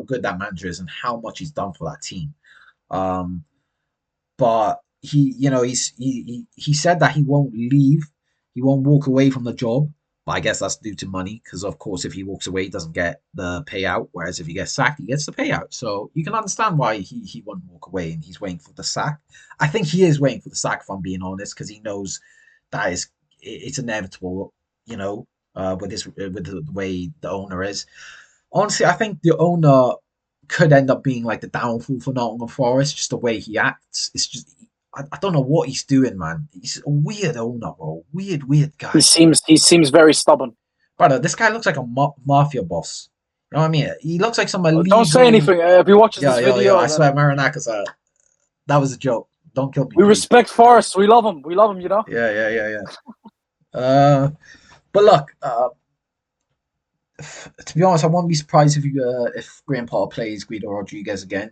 good that manager is and how much he's done for that team. Um, but he said that he won't leave, he won't walk away from the job. But I guess that's due to money, because of course, if he walks away, he doesn't get the payout. Whereas if he gets sacked, he gets the payout. So you can understand why he won't walk away and he's waiting for the sack. I think he is waiting for the sack, if I'm being honest, because he knows that it's inevitable. With the way the owner is. Honestly, I think the owner could end up being like the downfall for Nottingham Forest, just the way he acts. It's just I don't know what he's doing, man. He's a weird owner, bro. Weird He guy. seems very stubborn. Brother, this guy looks like a mafia boss. You know what I mean? He looks like some Don't say illegal. anything. If he watches this Yo. I video, swear, then Marinakis, that was a joke. Don't kill me, we please. respect Forrest. We love him. We love him. Yeah. But look, to be honest, I won't be surprised if Graham Potter plays Guido Rodriguez again.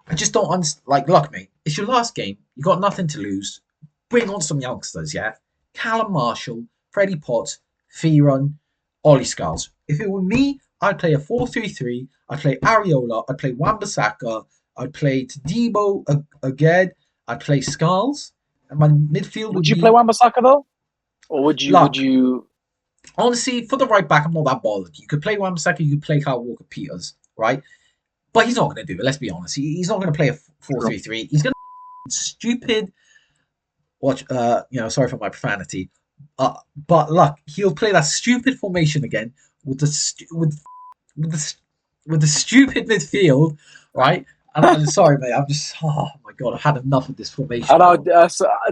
I just don't understand. Like, look, mate, it's your last game. You got nothing to lose. Bring on some youngsters, yeah. Callum Marshall, Freddie Potts, Fearon, Ollie Skulls. If it were me, I'd play a 4-3-3. I'd play Ariola. I'd play Wan-Bissaka. I'd play Tadibo again. I'd play Skulls. And my midfield Would would you play be Wan-Bissaka though, or would you? Would Luck. you? Honestly, for the right back, I'm not that bothered. You could play Wan-Bissaka. You could play Kyle Walker-Peters, right? But he's not going to do it. Let's be honest. He's not going to play a 4-3-3. He's going to stupid. Watch. Sorry for my profanity. But look, he'll play that stupid formation again with with the with the stupid midfield, right? And I'm sorry, mate. I'm just. Oh my god, I've had enough of this formation, And bro.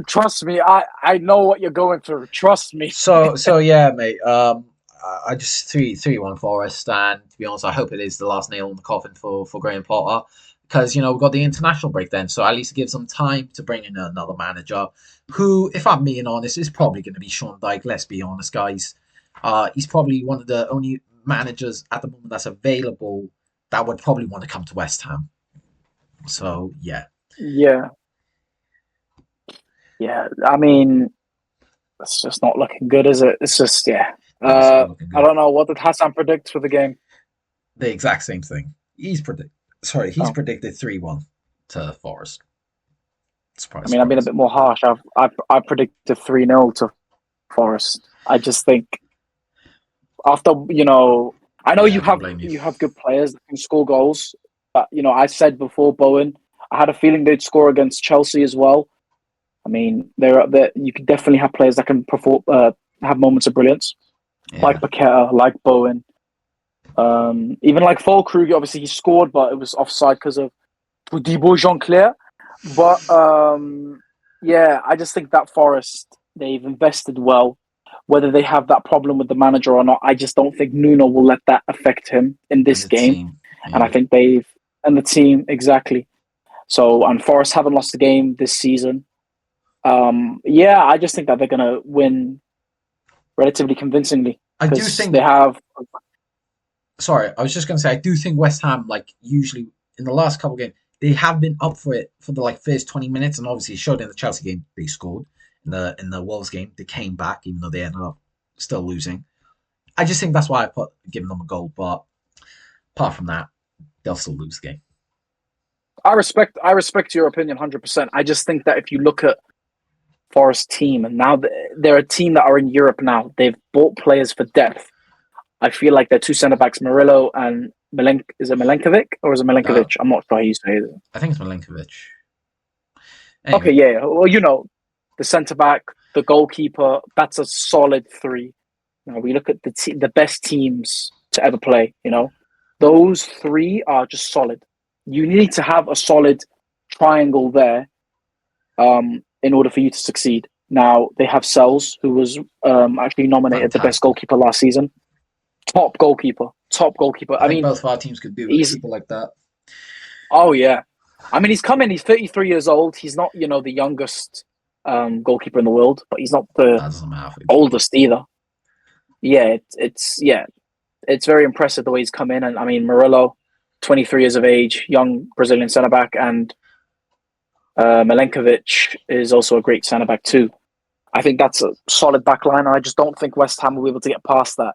trust me, I know what you're going through. Trust me. So yeah, mate. I just 3-1 Forest, and to be honest, I hope it is the last nail in the coffin for Graham Potter, because we've got the international break then, so at least it gives them time to bring in another manager, who, if I'm being honest, is probably going to be Sean Dyche. Let's be honest, guys. He's probably one of the only managers at the moment that's available that would probably want to come to West Ham. So yeah, Yeah, yeah. I mean, it's just not looking good, is it? It's just no, it's not looking I good. don't know what did Hassan predict for the game. The exact same thing. He's Oh, predicted 3-1 to Forest. I Surprise, mean, I've been a surprise. bit more harsh. I predicted 3-0 to Forest. I just think after I know Yeah, you I don't have blame you. good players that can score goals, but I said before Bowen, I had a feeling they'd score against Chelsea as well. I mean, they're up there. You could definitely have players that can perform, have moments of brilliance, like Yeah, Paqueta, like Bowen, even like Fulkrug. Obviously, he scored, but it was offside because of Todibo Jean-Claire. But yeah, I just think that Forest, they've invested well. Whether they have that problem with the manager or not, I just don't think Nuno will let that affect him in And this the game. team. And I Yeah. think and the team, exactly. So, and Forest haven't lost a game this season. Yeah, I just think that they're going to win relatively convincingly I do because think they have. sorry, I was just going to say, I do think West Ham, like usually in the last couple of games, they have been up for it for the like first 20 minutes, and obviously it showed in the Chelsea game they scored. In the Wolves game, they came back even though they ended up still losing. I just think that's why I put giving them a goal, but apart from that, they'll still lose the game. I respect your opinion 100%. I just think that if you look at Forest team, and now they're a team that are in Europe now. They've bought players for depth. I feel like their two centre backs, Murillo and is it Milenkovic or is it Uh, Milenkovic? I'm not sure how you say it. I think it's Milinkovic. Okay, Anyway, yeah. Well, the centre back, the goalkeeper. That's a solid three. We look at the best teams to ever play. Those three are just solid. You need to have a solid triangle there in order for you to succeed. Now they have Sells, who was actually nominated the best fantastic. goalkeeper last season. Top goalkeeper, top goalkeeper. I I think mean, both of our teams could do with a he's keeper like that. oh yeah. I mean, he's come in. He's 33 years old. He's not the youngest goalkeeper in the world, but he's not the That doesn't matter for the keeper. oldest either. Yeah, it's very impressive the way he's come in. And I mean, Murillo, 23 years of age, young Brazilian centre back, and Milenkovic is also a great centre back too. I think that's a solid back line. I just don't think West Ham will be able to get past that.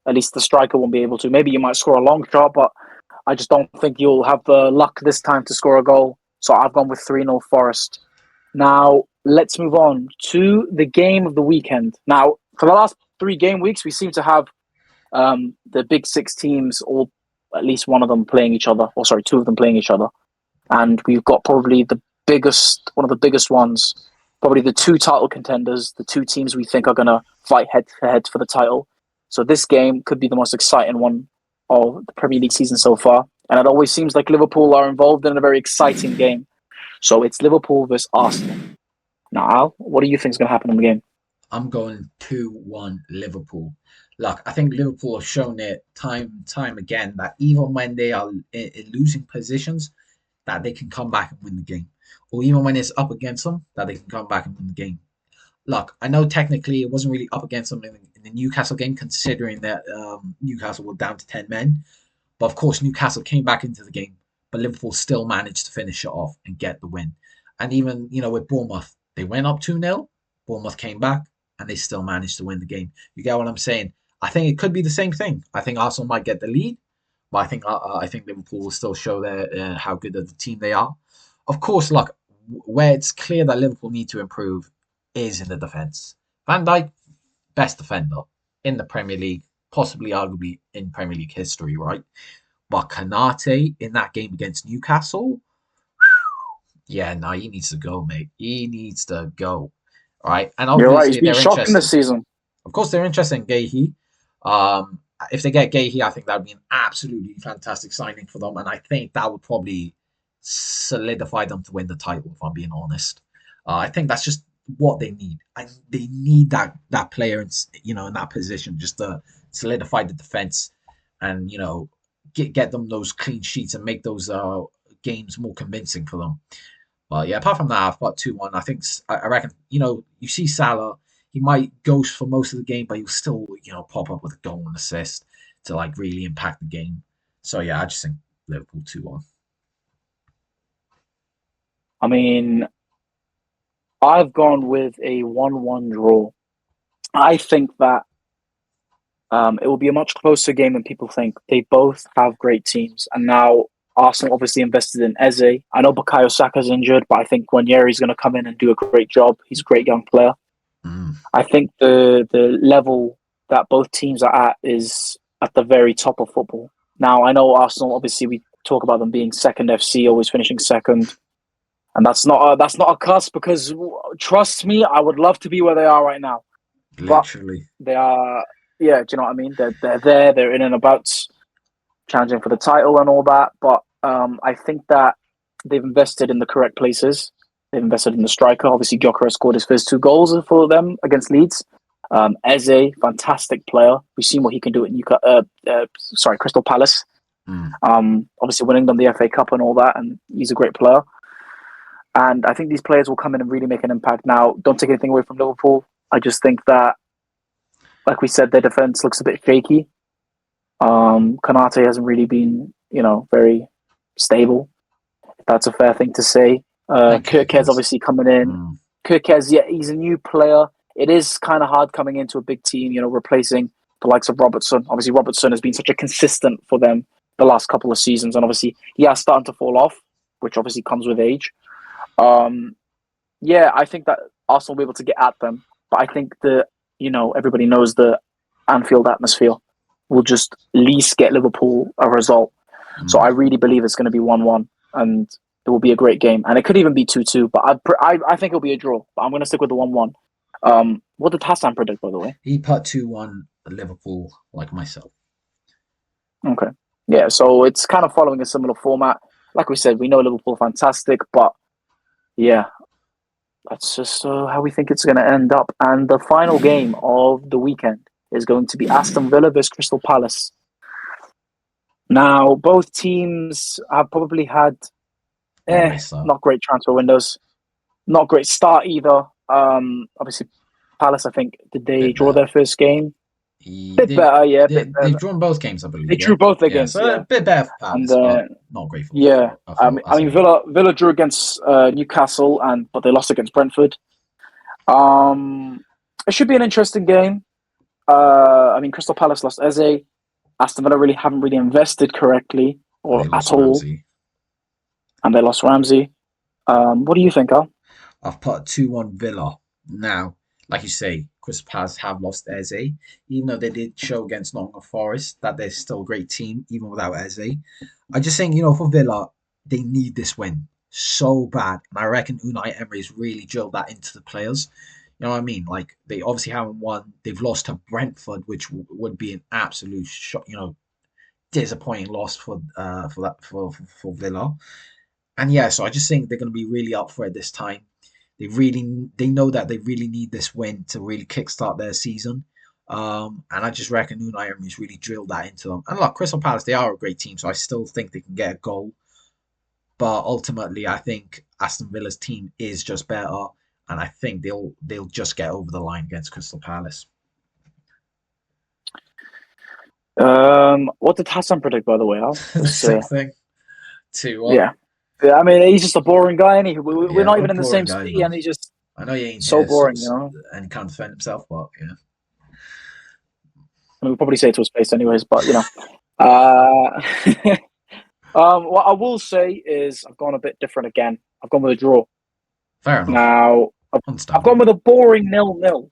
At least the striker won't be able to. Maybe you might score a long shot, but I just don't think you'll have the luck this time to score a goal. So I've gone with 3-0 Forest. Now, let's move on to the game of the weekend. Now, for the last 3 game weeks, we seem to have the big six teams, all at least one of them playing each other, or sorry, two of them playing each other. And we've got probably one of the biggest ones, probably the two title contenders, the two teams we think are going to fight head to head for the title. So this game could be the most exciting one of the Premier League season so far. And it always seems like Liverpool are involved in a very exciting game. So it's Liverpool versus Arsenal. Now, Al, what do you think is going to happen in the game? I'm going 2-1 Liverpool. Look, I think Liverpool have shown it time and time again that even when they are in losing positions, that they can come back and win the game. Or even when it's up against them, that they can come back and win the game. Look, I know technically it wasn't really up against them in the Newcastle game, considering that Newcastle were down to 10 men. But of course, Newcastle came back into the game, but Liverpool still managed to finish it off and get the win. And even, with Bournemouth, they went up 2-0. Bournemouth came back and they still managed to win the game. You get what I'm saying? I think it could be the same thing. I think Arsenal might get the lead, but I think Liverpool will still show how good of the team they are. Of course, look, where it's clear that Liverpool need to improve is in the defence. Van Dijk, best defender in the Premier League, possibly arguably in Premier League history, right? But Kanate in that game against Newcastle, yeah, no, he needs to go, mate. He needs to go. All right. And You're right. He's obviously been they're shocking this interested. season. Of course, they're interested in Gahey. If they get Gahey, I think that would be an absolutely fantastic signing for them. And I think that would probably solidify them to win the title, if I'm being honest. I think that's just what they need. And they need that player in that position just to solidify the defense and get them those clean sheets and make those games more convincing for them. But yeah, apart from that, I've got 2-1. I reckon you see Salah, he might ghost for most of the game, but he'll still pop up with a goal and assist to like really impact the game. So yeah, I just think Liverpool 2-1. I mean, I've gone with a 1-1 draw. I think that it will be a much closer game than people think. They both have great teams, and now Arsenal obviously invested in Eze. I know Bukayo Saka's injured, but I think Guarnieri's going to come in and do a great job. He's a great young player. Mm. I think the level that both teams are at is at the very top of football. Now I know Arsenal. Obviously, we talk about them being second FC, always finishing second, and that's not a cuss because trust me, I would love to be where they are right now. But Literally. they are, yeah. Do you know what I mean? They're there. They're in and about challenging for the title and all that. But I think that they've invested in the correct places. They've invested in the striker. Obviously, Gyökeres scored his first two goals for them against Leeds. Eze, fantastic player. We've seen what he can do at Crystal Palace. Mm. Obviously, winning them the FA Cup and all that, and he's a great player. And I think these players will come in and really make an impact. Now, don't take anything away from Liverpool. I just think that, like we said, their defense looks a bit shaky. Konate hasn't really been, very stable. If that's a fair thing to say. And Kirkez Kirkers. obviously coming in. Mm. Kirkez, yeah, he's a new player. It is kind of hard coming into a big team, replacing the likes of Robertson. Obviously, Robertson has been such a consistent for them the last couple of seasons, and obviously he has started to fall off, which obviously comes with age. Yeah, I think that Arsenal will be able to get at them, but I think everybody knows the Anfield atmosphere will just at least get Liverpool a result. So I Mm. really believe it's going to be 1-1, and it will be a great game. And it could even be 2-2, but I think it'll be a draw. But I'm going to stick with the 1-1. What did Hassan predict, by the way? He put 2-1 Liverpool, like myself. Okay. Yeah, so it's kind of following a similar format. Like we said, we know Liverpool fantastic, but yeah, that's just how we think it's going to end up. And the final game of the weekend is going to be Aston Villa versus Crystal Palace. Now, both teams have probably had Not great start. not great transfer windows, not great start either. Obviously, Palace, I think, did they Bit draw better. their first game? He, Bit better, yeah, bit they've better. drawn both games, I They believe. Yeah, drew both their yeah. games, So a yeah. bit better for And Palace, but not great for yeah, I mean, Aston Villa. Villa drew against Newcastle, but they lost against Brentford. Um, it should be an interesting game. I mean, Crystal Palace lost Eze. Aston Villa really haven't really invested correctly And or they at lost all, Ramsey. and they lost Ramsey. What do you think, Al? I've put 2-1 Villa. Now, like you say, Crystal Palace have lost Eze, even though they did show against Nottingham Forest that they're still a great team, even without Eze. I just think, for Villa, they need this win so bad. And I reckon Unai Emery's really drilled that into the players. You know what I mean? Like, they obviously haven't won. They've lost to Brentford, which would be an absolute shock, disappointing loss for Villa. And yeah, so I just think they're going to be really up for it this time. They know that they really need this win to really kickstart their season. And I just reckon Unai Emery's really drilled that into them. And look, Crystal Palace, they are a great team, so I still think they can get a goal. But ultimately, I think Aston Villa's team is just better, and I think they'll just get over the line against Crystal Palace. What did Hassan predict, by the way, Al? The Just same thing. 2-1. yeah. Yeah, I mean, he's just a boring guy, and we're Yeah, not what a even in the boring same guy, city, man. and he's just I know he ain't so here, boring, and he can't defend himself, but yeah. I mean, we'll probably say it to his face anyways, but Uh, what I will say is I've gone a bit different again. I've gone with a draw. Fair enough. Now, I've gone Understandable. with a boring 0-0.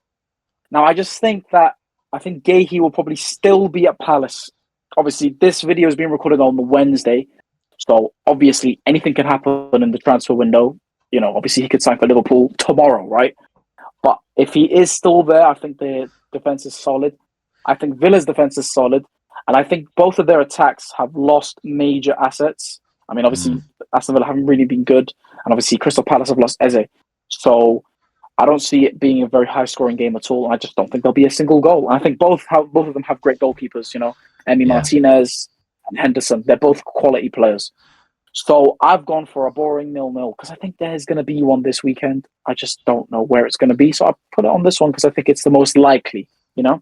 Now, I think Gahey will probably still be at Palace. Obviously, this video is being recorded on the Wednesday, so obviously anything can happen in the transfer window. Obviously he could sign for Liverpool tomorrow, right? But if he is still there, I think the defense is solid. I think Villa's defense is solid. And I think both of their attacks have lost major assets. I mean, Mm. obviously, Aston Villa haven't really been good. And obviously, Crystal Palace have lost Eze. So I don't see it being a very high scoring game at all. I just don't think there'll be a single goal. And I think both of them have great goalkeepers, Emi Yeah, Martinez and Henderson. They're both quality players. So I've gone for a boring 0-0 because I think there's going to be one this weekend. I just don't know where it's going to be. So I put it on this one because I think it's the most likely, you know?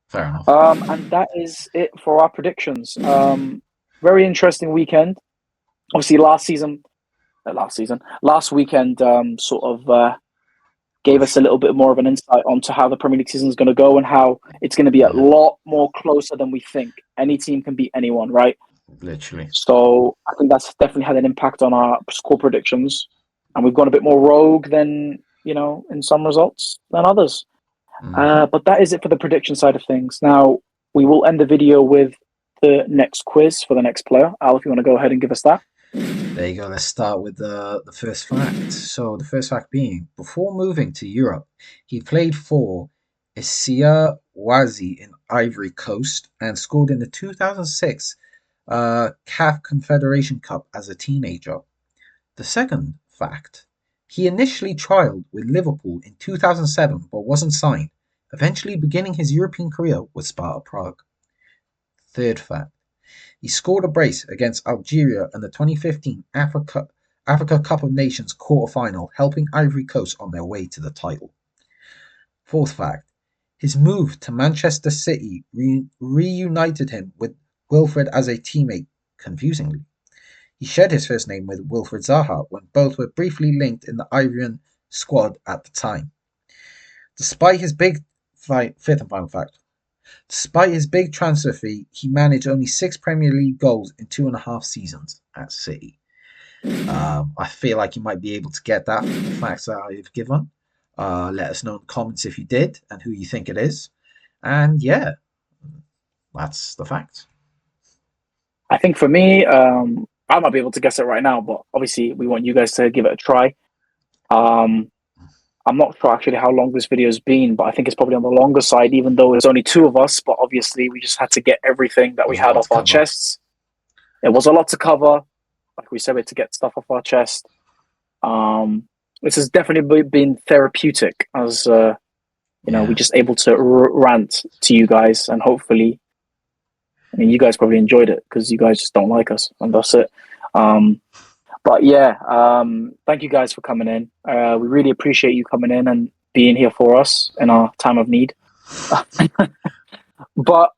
fair enough. And that is it for our predictions. Very interesting weekend. Obviously, last weekend, sort of gave us a little bit more of an insight onto how the Premier League season is going to go and how it's going to be a Yeah, lot more closer than we think. Any team can beat anyone, right? literally. So I think that's definitely had an impact on our score predictions, and we've gone a bit more rogue than in some results than others. Hmm. But that is it for the prediction side of things. Now we will end the video with the next quiz for the next player. Al, if you want to go ahead and give us that. There you go. Let's start with the first fact. So the first fact being, before moving to Europe, he played for Isia Wazi in Ivory Coast and scored in the 2006 CAF Confederation Cup as a teenager. The second fact, he initially trialled with Liverpool in 2007 but wasn't signed, eventually beginning his European career with Sparta Prague. Third fact, he scored a brace against Algeria in the 2015 Africa Cup of Nations quarter-final, helping Ivory Coast on their way to the title. Fourth fact, his move to Manchester City reunited him with Wilfred as a teammate, confusingly. He shared his first name with Wilfred Zaha when both were briefly linked in the Ivorian squad at the time. Despite his big fifth and final fact, despite his big transfer fee, he managed only 6 Premier League goals in 2.5 seasons at City. I feel like you might be able to get that from the facts that I've given. Let us know in the comments if you did and who you think it is. And yeah, that's the fact. I think for me, I might be able to guess it right now, but obviously we want you guys to give it a try. I'm not sure actually how long this video has been, but I think it's probably on the longer side, even though it's only 2 of us. But obviously, we just had to get everything that we had off our chests. It was a lot to cover. Like we said, we had to get stuff off our chest. This has definitely been therapeutic, as we're just able to rant to you guys, and hopefully, I mean, you guys probably enjoyed it because you guys just don't like us, and that's it. But yeah, thank you guys for coming in. We really appreciate you coming in and being here for us in our time of need. But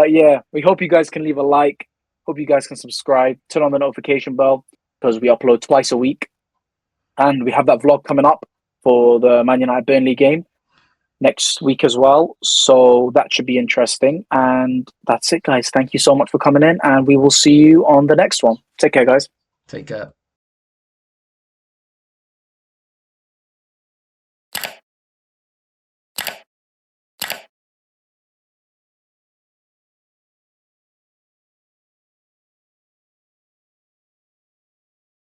yeah, we hope you guys can leave a like. Hope you guys can subscribe, turn on the notification bell because we upload twice a week. And we have that vlog coming up for the Man United Burnley game next week as well. So that should be interesting. And that's it, guys. Thank you so much for coming in. And we will see you on the next one. Take care, guys. Take care.